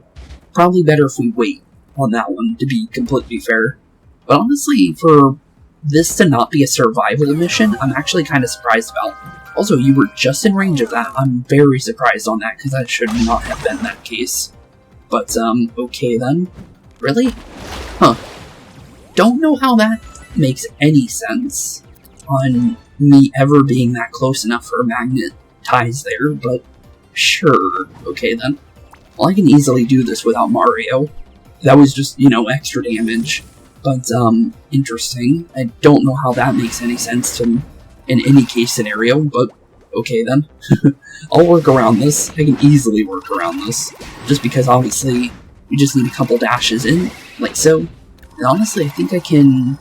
probably better if we wait on that one, to be completely fair. But honestly, for this to not be a survival mission, I'm actually kind of surprised about. Also, you were just in range of that. I'm very surprised on that, because that should not have been that case. But, okay then. Really? Huh. Don't know how that makes any sense on me ever being that close enough for a magnet ties there, but sure. Okay then. Well, I can easily do this without Mario. That was just, extra damage. But, interesting. I don't know how that makes any sense to in any case scenario, but okay then. I'll work around this. I can easily work around this. Just because, obviously, we just need a couple dashes in, like so. And honestly, I think I can...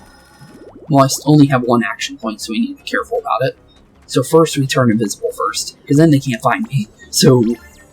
Well, I only have one action point, so we need to be careful about it. So first, we turn invisible first, because then they can't find me. So,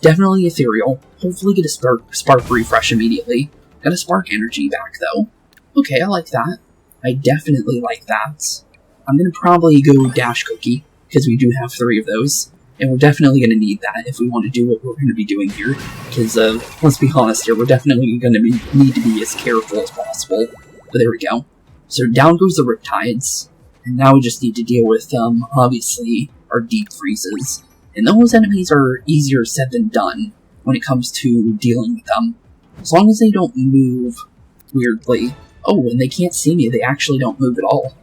definitely ethereal. Hopefully get a spark refresh immediately. Got a spark energy back, though. Okay, I like that. I definitely like that. I'm going to probably go Dash Cookie, because we do have 3 of those. And we're definitely going to need that if we want to do what we're going to be doing here. Because, let's be honest here, we're definitely going to need to be as careful as possible. But there we go. So down goes the Riptides. And now we just need to deal with, obviously, our deep freezes. And those enemies are easier said than done when it comes to dealing with them. As long as they don't move weirdly. Oh, and they can't see me, they actually don't move at all.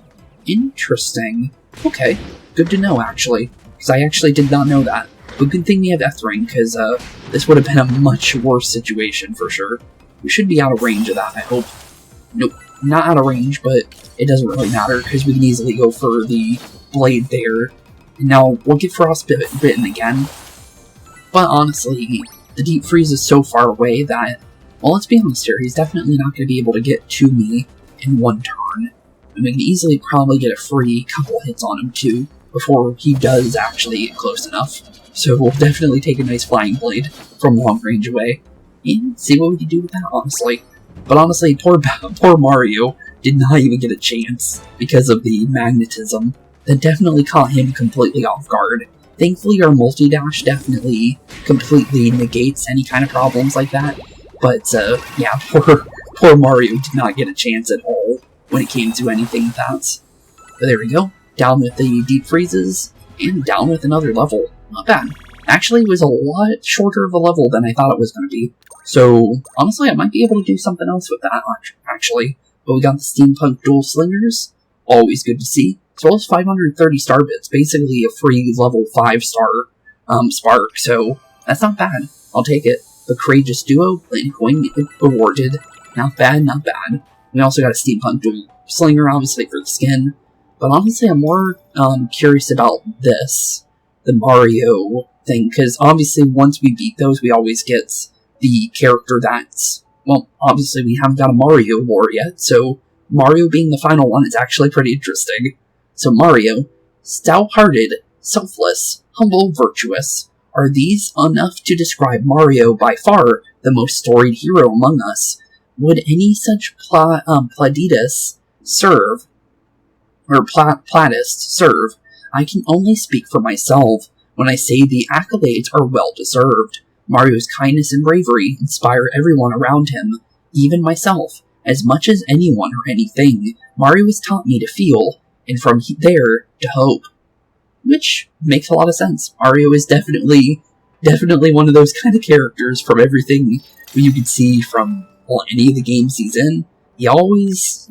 Interesting. Okay, good to know, actually. Because I actually did not know that. But good thing we have Ethering, because this would have been a much worse situation for sure. We should be out of range of that, I hope. Nope, not out of range, but it doesn't really matter, because we can easily go for the blade there. And now, we'll get frostbitten again. But honestly, the deep freeze is so far away that, well, let's be honest here, he's definitely not going to be able to get to me in one turn. And we can easily probably get a free couple hits on him too, before he does actually get close enough. So we'll definitely take a nice Flying Blade from long range away, and see what we can do with that, honestly. But honestly, poor Mario did not even get a chance because of the magnetism. That definitely caught him completely off guard. Thankfully, our multi-dash definitely completely negates any kind of problems like that. But, yeah, poor Mario did not get a chance at all when it came to anything like that. But there we go. Down with the deep freezes, and down with another level. Not bad. Actually, it was a lot shorter of a level than I thought it was going to be. So, honestly, I might be able to do something else with that, actually. But we got the Steampunk Dual Slingers. Always good to see. As well as 530 star bits. Basically a free level 5-star spark. So, that's not bad. I'll take it. The Courageous Duo, Planet Coin awarded. Not bad, not bad. We also got a Steampunk Dual Slinger, obviously, for the skin. But honestly, I'm more curious about this, the Mario thing, because obviously once we beat those, we always get the character that's, well, obviously we haven't got a Mario lore yet, so Mario being the final one is actually pretty interesting. So Mario, stout-hearted, selfless, humble, virtuous. Are these enough to describe Mario, by far the most storied hero among us? Would any such Platis serve? Or Platist serve? I can only speak for myself when I say the accolades are well deserved. Mario's kindness and bravery inspire everyone around him, even myself. As much as anyone or anything, Mario has taught me to feel, and from there to hope. Which makes a lot of sense. Mario is definitely one of those kind of characters from everything you can see from, well, any of the games he's in. He always,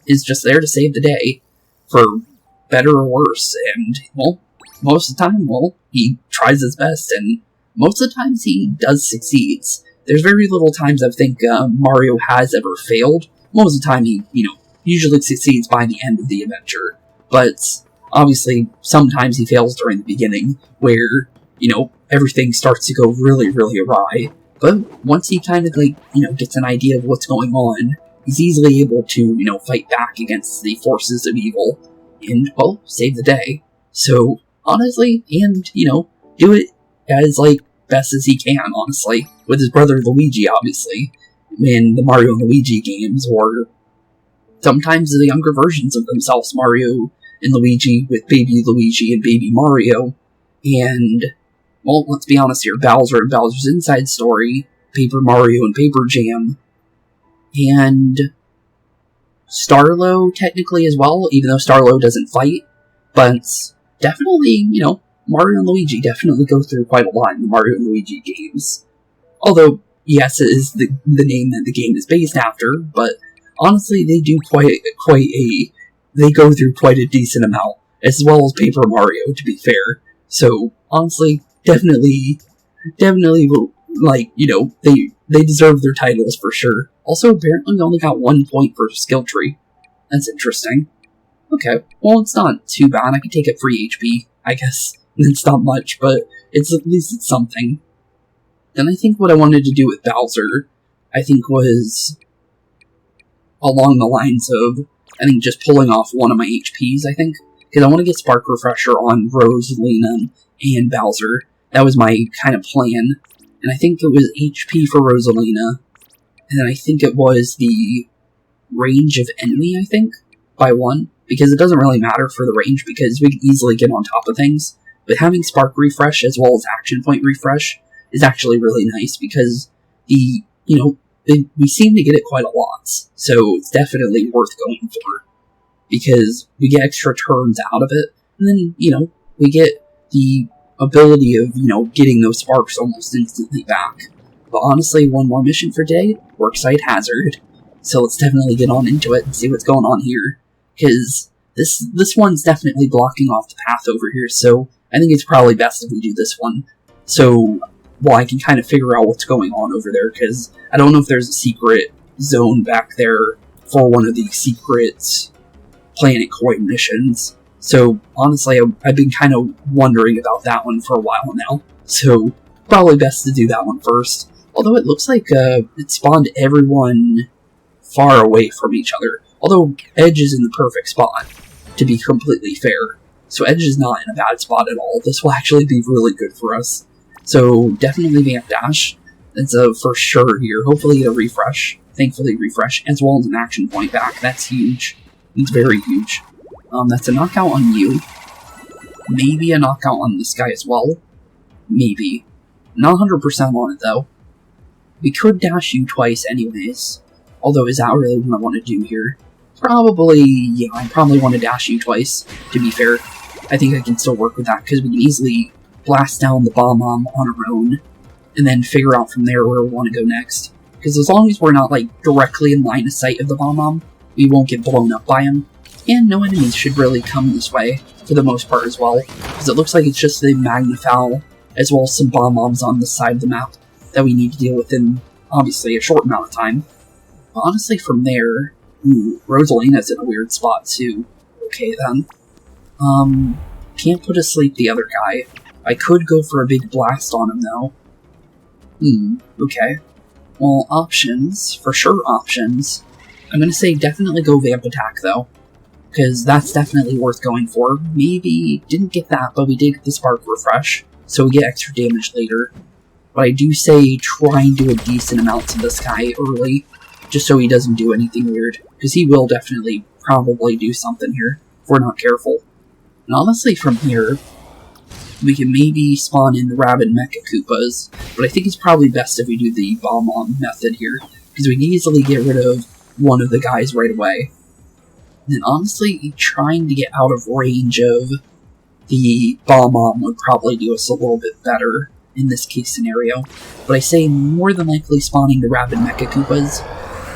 is just there to save the day, for better or worse, and, well, most of the time, he tries his best, and most of the times he does succeed. There's very little times I think Mario has ever failed. Most of the time he, usually succeeds by the end of the adventure. But, obviously, sometimes he fails during the beginning, where, everything starts to go really, really awry. But once he kind of, gets an idea of what's going on, he's easily able to, fight back against the forces of evil, and, well, save the day. So, honestly, and, do it as, best as he can, honestly, with his brother Luigi, obviously, in the Mario and Luigi games, or sometimes the younger versions of themselves, Mario and Luigi, with baby Luigi and baby Mario, and, well, let's be honest here, Bowser and Bowser's Inside Story, Paper Mario and Paper Jam, and Starlo, technically, as well, even though Starlo doesn't fight, but definitely, Mario and Luigi definitely go through quite a lot in the Mario and Luigi games. Although, yes, it is the name that the game is based after, but honestly, they do they go through quite a decent amount, as well as Paper Mario, to be fair. So, honestly, definitely, they deserve their titles for sure. Also, apparently, we only got 1 point per skill tree. That's interesting. Okay, well, it's not too bad. I could take it free HP, I guess. It's not much, but at least it's something. Then I think what I wanted to do with Bowser, I think was along the lines of, just pulling off one of my HPs, I think. Because I want to get Spark Refresher on Rosalina and Bowser. That was my kind of plan. and I think it was HP for Rosalina, and then I think it was the range of enemy, I think, by 1, because it doesn't really matter for the range, because we can easily get on top of things, but having Spark Refresh as well as Action Point Refresh is actually really nice, because we seem to get it quite a lot, so it's definitely worth going for, because we get extra turns out of it, and then, we get the ability of, getting those sparks almost instantly back. But honestly, one more mission for day, Worksite Hazard. So let's definitely get on into it and see what's going on here. Because this one's definitely blocking off the path over here, so I think it's probably best if we do this one. So, I can kind of figure out what's going on over there, because I don't know if there's a secret zone back there for one of the secret Planet Coin missions. So, honestly, I've been kind of wondering about that one for a while now. So, probably best to do that one first. Although it looks like it spawned everyone far away from each other. Although Edge is in the perfect spot, to be completely fair. So Edge is not in a bad spot at all. This will actually be really good for us. So, definitely Vamp Dash. That's for sure here. Hopefully a refresh. Thankfully refresh. As well as an action point back. That's huge. It's very huge. That's a knockout on you. Maybe a knockout on this guy as well. Maybe. Not 100% on it, though. We could dash you twice anyways. Although, is that really what I want to do here? Probably, yeah, I probably want to dash you twice, to be fair. I think I can still work with that, because we can easily blast down the bomb on our own, and then figure out from there where we want to go next. Because as long as we're not, directly in line of sight of the bomb, we won't get blown up by him. And no enemies should really come this way, for the most part as well, because it looks like it's just the Magnafowl, as well as some bomb-bombs on this side of the map, that we need to deal with in, obviously, a short amount of time. But honestly, from there, Rosalina's in a weird spot, too. Okay, then. Can't put asleep the other guy. I could go for a big blast on him, though. Okay. Well, options, for sure options. I'm gonna say definitely go Vamp Attack, though. Because that's definitely worth going for. Maybe didn't get that, but we did get the Spark Refresh, so we get extra damage later. But I do say try and do a decent amount to this guy early, just so he doesn't do anything weird. Because he will definitely probably do something here, if we're not careful. And honestly, from here, we can maybe spawn in the Rabbid Mecha Koopas, but I think it's probably best if we do the Bomb-On method here, because we can easily get rid of one of the guys right away. And then honestly, trying to get out of range of the Bomb-On would probably do us a little bit better in this case scenario. But I say more than likely spawning the Rabbid Mecha Koopas,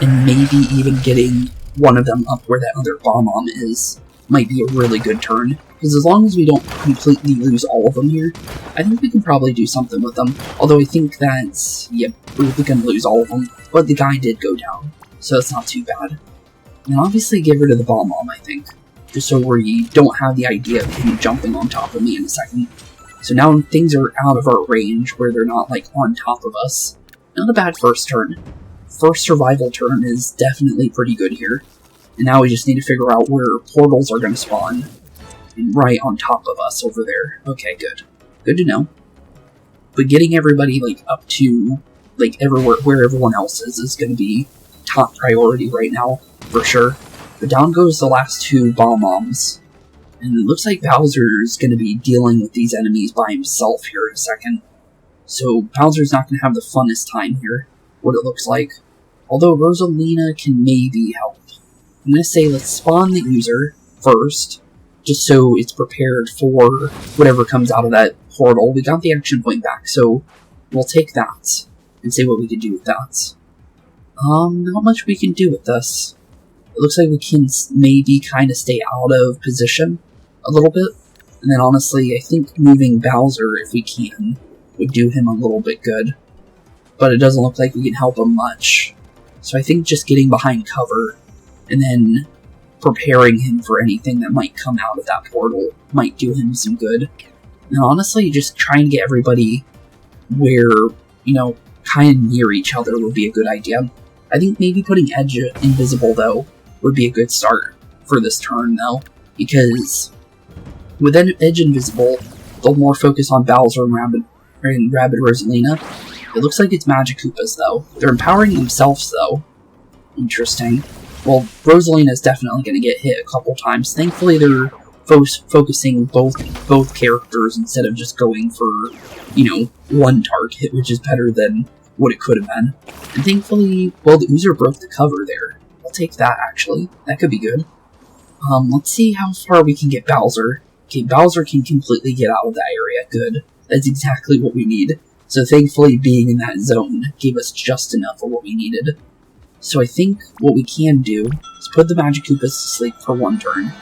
and maybe even getting one of them up where that other Bomb-On is, might be a really good turn. Because as long as we don't completely lose all of them here, I think we can probably do something with them. Although I think that's, yep, we're going to lose all of them. But the guy did go down, so that's not too bad. And obviously get rid of the Bomb-On, I think. Just so we don't have the idea of him jumping on top of me in a second. So now things are out of our range, where they're not, on top of us. Not a bad first turn. First survival turn is definitely pretty good here. And now we just need to figure out where portals are going to spawn. And right on top of us over there. Okay, good. Good to know. But getting everybody, up to, everywhere, where everyone else is going to be top priority right now, for sure. But down goes the last two Bomb-Bombs. And it looks like Bowser's going to be dealing with these enemies by himself here in a second. So Bowser's not going to have the funnest time here, what it looks like. Although Rosalina can maybe help. I'm going to say let's spawn the user first, just so it's prepared for whatever comes out of that portal. We got the action point back, so we'll take that and see what we can do with that. Not much we can do with this. It looks like we can maybe kind of stay out of position a little bit. And then honestly, I think moving Bowser, if we can, would do him a little bit good. But it doesn't look like we can help him much. So I think just getting behind cover and then preparing him for anything that might come out of that portal might do him some good. And honestly, just trying to get everybody where, kind of near each other would be a good idea. I think maybe putting Edge invisible, though, would be a good start for this turn, though, because with Edge invisible, they'll more focus on Bowser and Rabbid Rosalina, It looks like it's Magikoopas, though. They're empowering themselves, though. Interesting. Well, Rosalina is definitely going to get hit a couple times. Thankfully, they're focusing both characters instead of just going for, you know, one target, which is better than what it could have been. And thankfully, well, the Oozer broke the cover there. I'll take that, actually. That could be good. Let's see how far we can get Bowser. Okay, Bowser can completely get out of that area. Good. That's exactly what we need. So thankfully, being in that zone gave us just enough of what we needed. So I think what we can do is put the Magikoopas to sleep for one turn.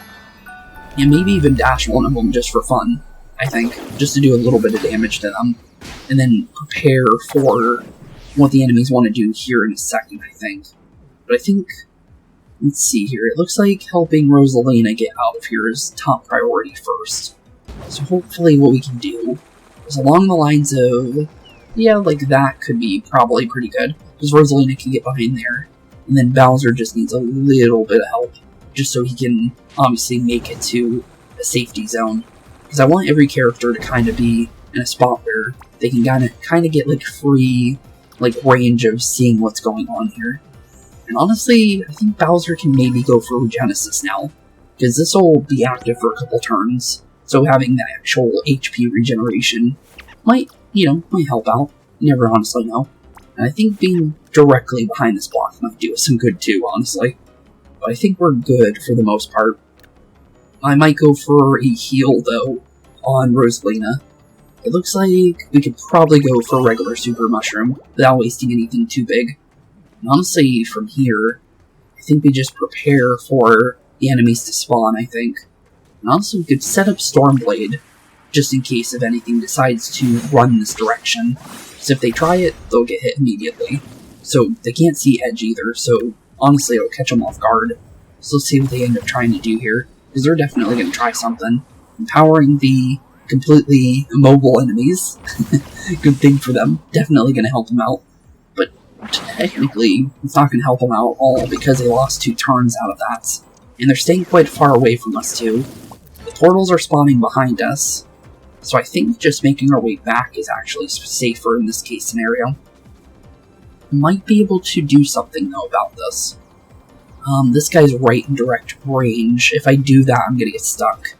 And maybe even dash one of them just for fun, I think. Just to do a little bit of damage to them. And then prepare for what the enemies want to do here in a second, I think. But I think... Let's see here. It looks like helping Rosalina get out of here is top priority first. So hopefully what we can do is along the lines of... Yeah, like that could be probably pretty good. Because Rosalina can get behind there. And then Bowser just needs a little bit of help. Just so he can obviously make it to a safety zone. Because I want every character to kind of be in a spot where they can kind of get like free like range of seeing what's going on here. And honestly, I think Bowser can maybe go for Regenesis now. Because this will be active for a couple turns. So having the actual HP regeneration might, you know, might help out. You never honestly know. And I think being directly behind this block might do us some good too, honestly. But I think we're good for the most part. I might go for a heal, though, on Rosalina. It looks like we could probably go for a regular Super Mushroom without wasting anything too big. And honestly, from here, I think we just prepare for the enemies to spawn, I think. And also, we could set up Stormblade, just in case if anything decides to run this direction. Because if they try it, they'll get hit immediately. So, they can't see Edge either, so honestly, it'll catch them off guard. So let's see what they end up trying to do here. Because they're definitely going to try something. Empowering the completely immobile enemies. Good thing for them. Definitely going to help them out. But technically, it's not going to help them out at all because they lost 2 turns out of that. And they're staying quite far away from us too. The portals are spawning behind us. So I think just making our way back is actually safer in this case scenario. Might be able to do something though about this. This guy's right in direct range. If I do that, I'm gonna get stuck.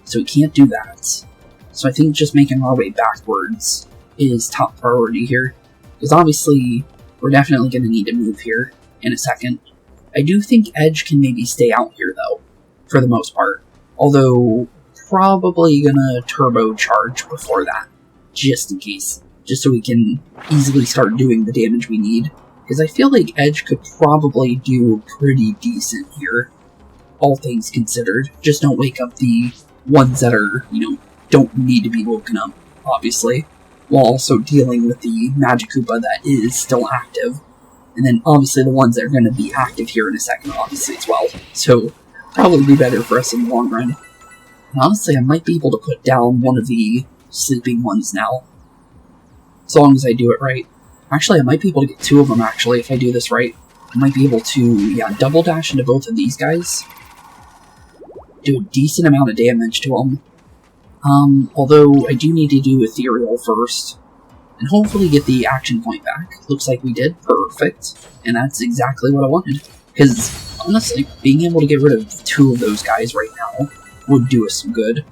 So we can't do that. So I think just making our way backwards is top priority here. Because obviously, we're definitely gonna need to move here in a second. I do think Edge can maybe stay out here though, for the most part. Although, probably gonna turbocharge before that, just in case. Just so we can easily start doing the damage we need. Because I feel like Edge could probably do pretty decent here, all things considered. Just don't wake up the ones that are, you know, don't need to be woken up, obviously. While also dealing with the Magikoopa that is still active. And then obviously the ones that are going to be active here in a second, obviously, as well. So, probably be better for us in the long run. And honestly, I might be able to put down one of the sleeping ones now. As long as I do it right. Actually, I might be able to get 2 of them, actually, if I do this right. I might be able to, yeah, double dash into both of these guys. Do a decent amount of damage to them. Although, I do need to do Ethereal first. And hopefully get the action point back. Looks like we did. Perfect. And that's exactly what I wanted. Because, honestly, being able to get rid of 2 of those guys right now would do us some good.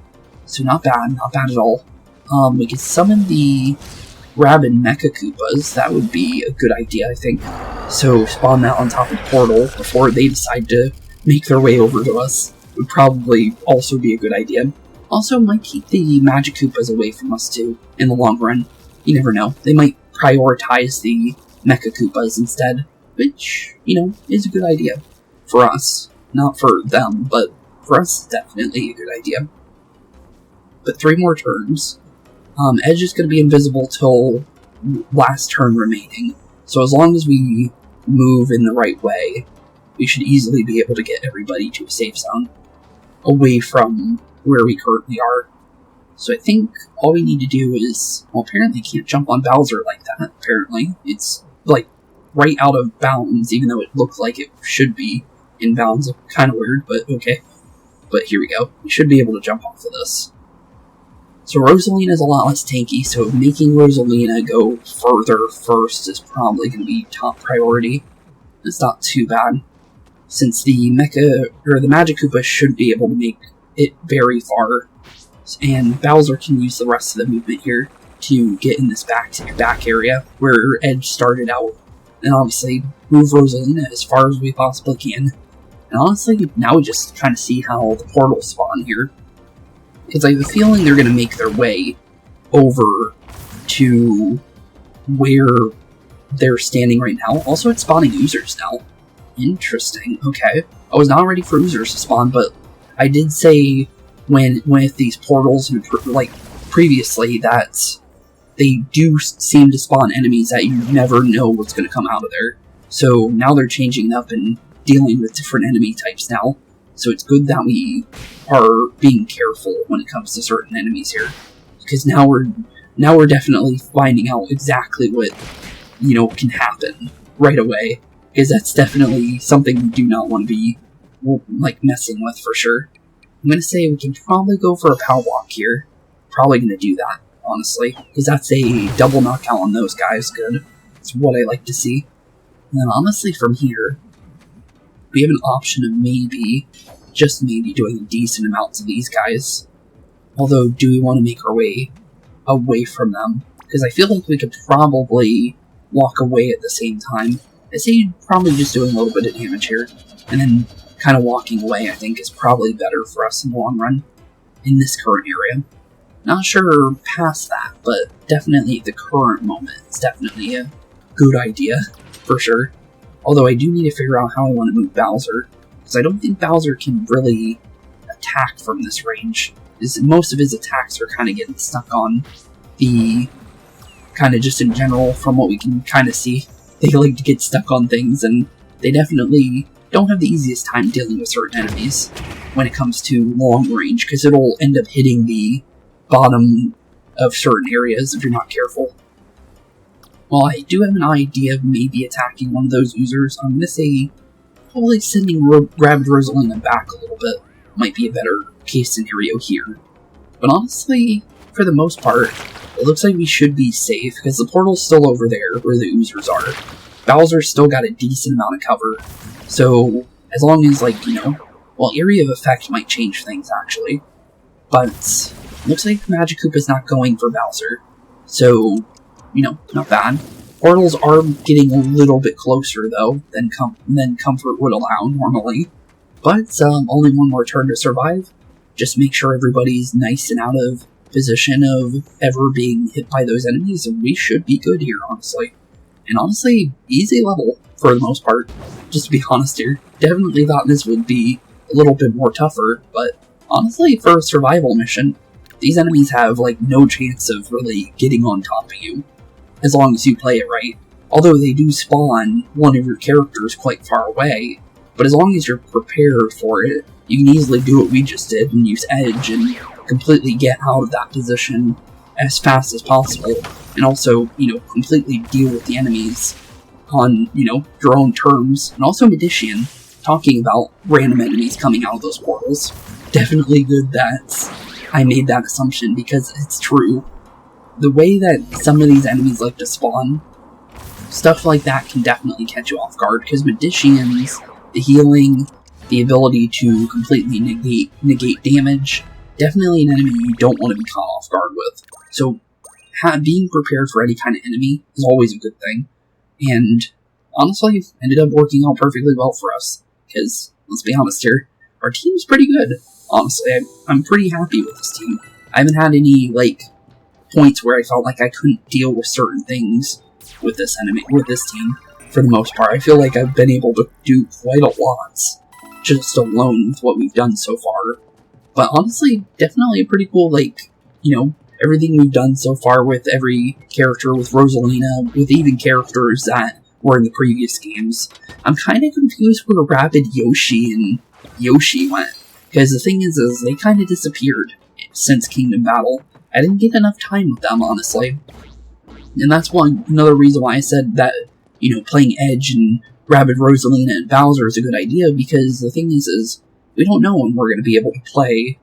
So not bad at all. We could summon the Rabbid Mechakoopas. That would be a good idea, I think. So spawn that on top of the portal before they decide to make their way over to us would probably also be a good idea. Also, might keep the Magikoopas away from us too, in the long run. You never know. They might prioritize the Mechakoopas instead, which, you know, is a good idea. For us. Not for them, but for us, definitely a good idea. But 3 more turns. Edge is going to be invisible till last turn remaining. So as long as we move in the right way, we should easily be able to get everybody to a safe zone. Away from where we currently are. So I think all we need to do is... Well, apparently can't jump on Bowser like that, apparently. It's, like, right out of bounds, even though it looked like it should be in bounds. Kind of weird, but okay. But here we go. We should be able to jump off of this. So Rosalina is a lot less tanky, so making Rosalina go further first is probably going to be top priority. It's not too bad, since the Magic Koopa should be able to make it very far, and Bowser can use the rest of the movement here to get in this back area where Edge started out, and obviously move Rosalina as far as we possibly can. And honestly, now we just kind of see how the portals spawn here, because I have a feeling they're going to make their way over to where they're standing right now. Also, it's spawning oozers now. Interesting. Okay. I was not ready for oozers to spawn, but I did say with these portals, like previously, that they do seem to spawn enemies that you never know what's going to come out of there. So now they're changing up and dealing with different enemy types now. So it's good that we are being careful when it comes to certain enemies here, because now we're definitely finding out exactly what can happen right away, because that's definitely something we do not want to be like messing with for sure. I'm gonna say we can probably go for a power walk here. Probably gonna do that, honestly, because that's a double knockout on those guys. Good. It's what I like to see. And then honestly, from here, we have an option of maybe, just maybe, doing a decent amount to these guys. Although, do we want to make our way away from them? Because I feel like we could probably walk away at the same time. I say probably just doing a little bit of damage here, and then kind of walking away, I think, is probably better for us in the long run in this current area. Not sure past that, but definitely at the current moment, it's definitely a good idea, for sure. Although I do need to figure out how I want to move Bowser, because I don't think Bowser can really attack from this range. Most of his attacks are kind of getting stuck on the, kind of just in general, from what we can kind of see. They like to get stuck on things, and they definitely don't have the easiest time dealing with certain enemies when it comes to long range, because it'll end up hitting the bottom of certain areas if you're not careful. Well, I do have an idea of maybe attacking one of those oozers. I'm going to say probably sending Rabbid Rosalina back a little bit might be a better case scenario here. But honestly, for the most part, it looks like we should be safe, because the portal's still over there where the oozers are. Bowser's still got a decent amount of cover, so as long as, well, area of effect might change things, actually. But looks like Magic Koopa's not going for Bowser, so, not bad. Portals are getting a little bit closer, though, than Comfort would allow normally. But, only one more turn to survive. Just make sure everybody's nice and out of position of ever being hit by those enemies, and we should be good here, honestly. And honestly, easy level, for the most part. Just to be honest here. Definitely thought this would be a little bit more tougher, but honestly, for a survival mission, these enemies have, no chance of really getting on top of you, as long as you play it right. Although they do spawn one of your characters quite far away, but as long as you're prepared for it, you can easily do what we just did and use Edge and completely get out of that position as fast as possible, and also, completely deal with the enemies on, your own terms. And also Medician, talking about random enemies coming out of those portals. Definitely good that I made that assumption, because it's true. The way that some of these enemies like to spawn, stuff like that can definitely catch you off guard, because Medicians, the healing, the ability to completely negate damage, definitely an enemy you don't want to be caught off guard with. So, being prepared for any kind of enemy is always a good thing. And, honestly, ended up working out perfectly well for us. Because, let's be honest here, our team's pretty good. Honestly, I'm pretty happy with this team. I haven't had any, points where I felt like I couldn't deal with certain things with this team, for the most part. I feel like I've been able to do quite a lot, just alone with what we've done so far. But honestly, definitely a pretty cool, everything we've done so far with every character, with Rosalina, with even characters that were in the previous games. I'm kind of confused where Rabbid Yoshi and Yoshi went, because the thing is they kind of disappeared since Kingdom Battle. I didn't get enough time with them, honestly. And that's another reason why I said that, playing Edge and Rabbid Rosalina and Bowser is a good idea, because the thing is we don't know when we're going to be able to play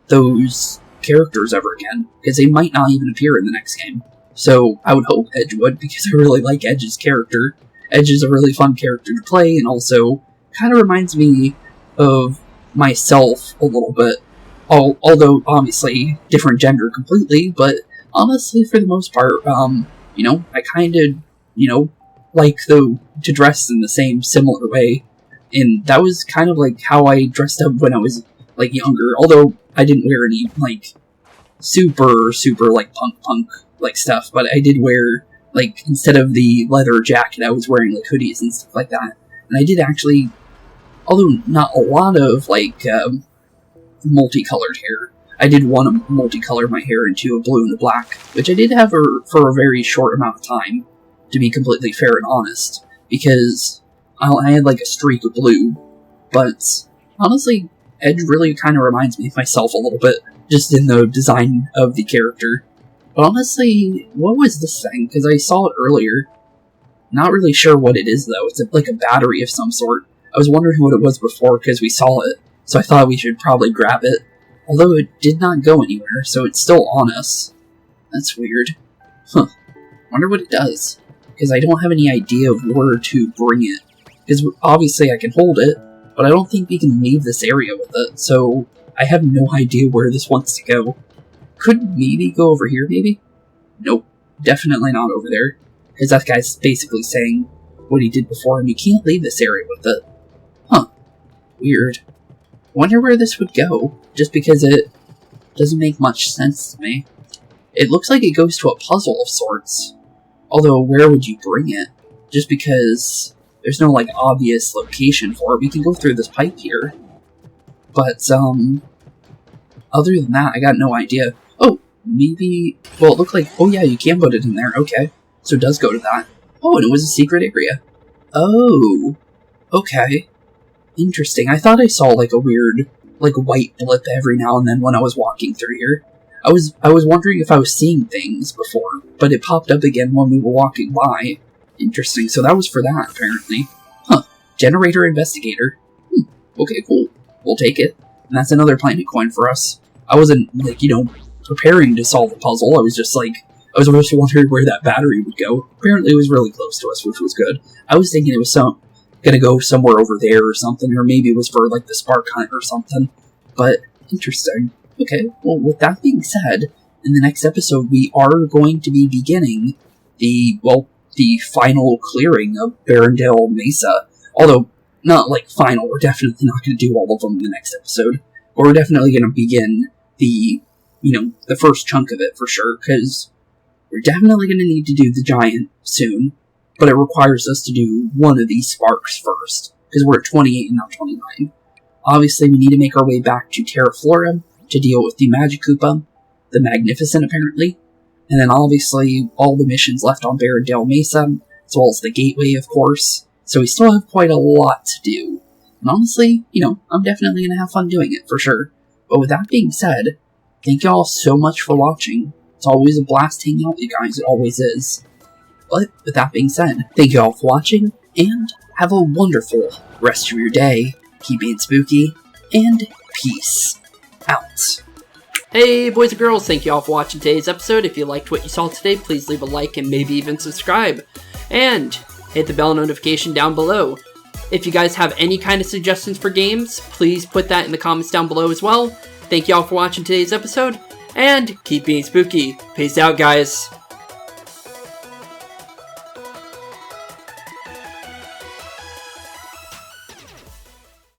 those characters ever again, because they might not even appear in the next game. So I would hope Edge would, because I really like Edge's character. Edge is a really fun character to play, and also kind of reminds me of myself a little bit. Although, obviously, different gender completely, but honestly, for the most part, I kind of, like to dress in the same similar way. And that was kind of like how I dressed up when I was, like, younger. Although I didn't wear any, like, super, like, punk, like, stuff. But I did wear, like, instead of the leather jacket, I was wearing, like, hoodies and stuff like that. And I did actually, although not a lot of, like, multicolored hair. I did want to multicolor my hair into a blue and a black, which I did have for a very short amount of time, to be completely fair and honest, because I had like a streak of blue, but honestly, Edge really kind of reminds me of myself a little bit, just in the design of the character. But honestly, what was this thing? Because I saw it earlier. Not really sure what it is, though. It's like a battery of some sort. I was wondering what it was before, because we saw it, so I thought we should probably grab it. Although it did not go anywhere, so it's still on us. That's weird. Huh. Wonder what it does. Because I don't have any idea of where to bring it. Because obviously I can hold it, but I don't think we can leave this area with it, so I have no idea where this wants to go. Could maybe go over here, maybe? Nope. Definitely not over there. Because that guy's basically saying what he did before, and you can't leave this area with it. Huh. Weird. Wonder where this would go, just because it doesn't make much sense to me. It looks like it goes to a puzzle of sorts. Although, where would you bring it? Just because there's no, like, obvious location for it. We can go through this pipe here. But, other than that, I got no idea. Oh, maybe... Well, it looked like... Oh, yeah, you can put it in there. Okay. So it does go to that. Oh, and it was a secret area. Oh. Okay. Interesting. I thought I saw, like, a weird, like, white blip every now and then when I was walking through here. I was wondering if I was seeing things before, but it popped up again when we were walking by. Interesting. So that was for that, apparently. Huh. Generator Investigator. Okay, cool. We'll take it. And that's another planet coin for us. I wasn't, like, preparing to solve the puzzle. I was just wondering where that battery would go. Apparently it was really close to us, which was good. I was thinking it was gonna go somewhere over there or something, or maybe it was for, like, the spark hunt or something. But, interesting. Okay, well, with that being said, in the next episode, we are going to be beginning the final clearing of Barrendale Mesa. Although, not, like, final, we're definitely not going to do all of them in the next episode. But we're definitely going to begin the first chunk of it, for sure, because we're definitely going to need to do the giant soon. But it requires us to do one of these sparks first, because we're at 28 and not 29. Obviously, we need to make our way back to Terra Flora to deal with the Magikoopa, the Magnificent, apparently, and then obviously all the missions left on Barrendale Mesa, as well as the Gateway, of course. So we still have quite a lot to do. And honestly, I'm definitely going to have fun doing it, for sure. But with that being said, thank you all so much for watching. It's always a blast hanging out with you guys, it always is. But with that being said, thank you all for watching, and have a wonderful rest of your day. Keep being spooky, and peace out. Hey boys and girls, thank you all for watching today's episode. If you liked what you saw today, please leave a like and maybe even subscribe. And hit the bell notification down below. If you guys have any kind of suggestions for games, please put that in the comments down below as well. Thank you all for watching today's episode, and keep being spooky. Peace out, guys.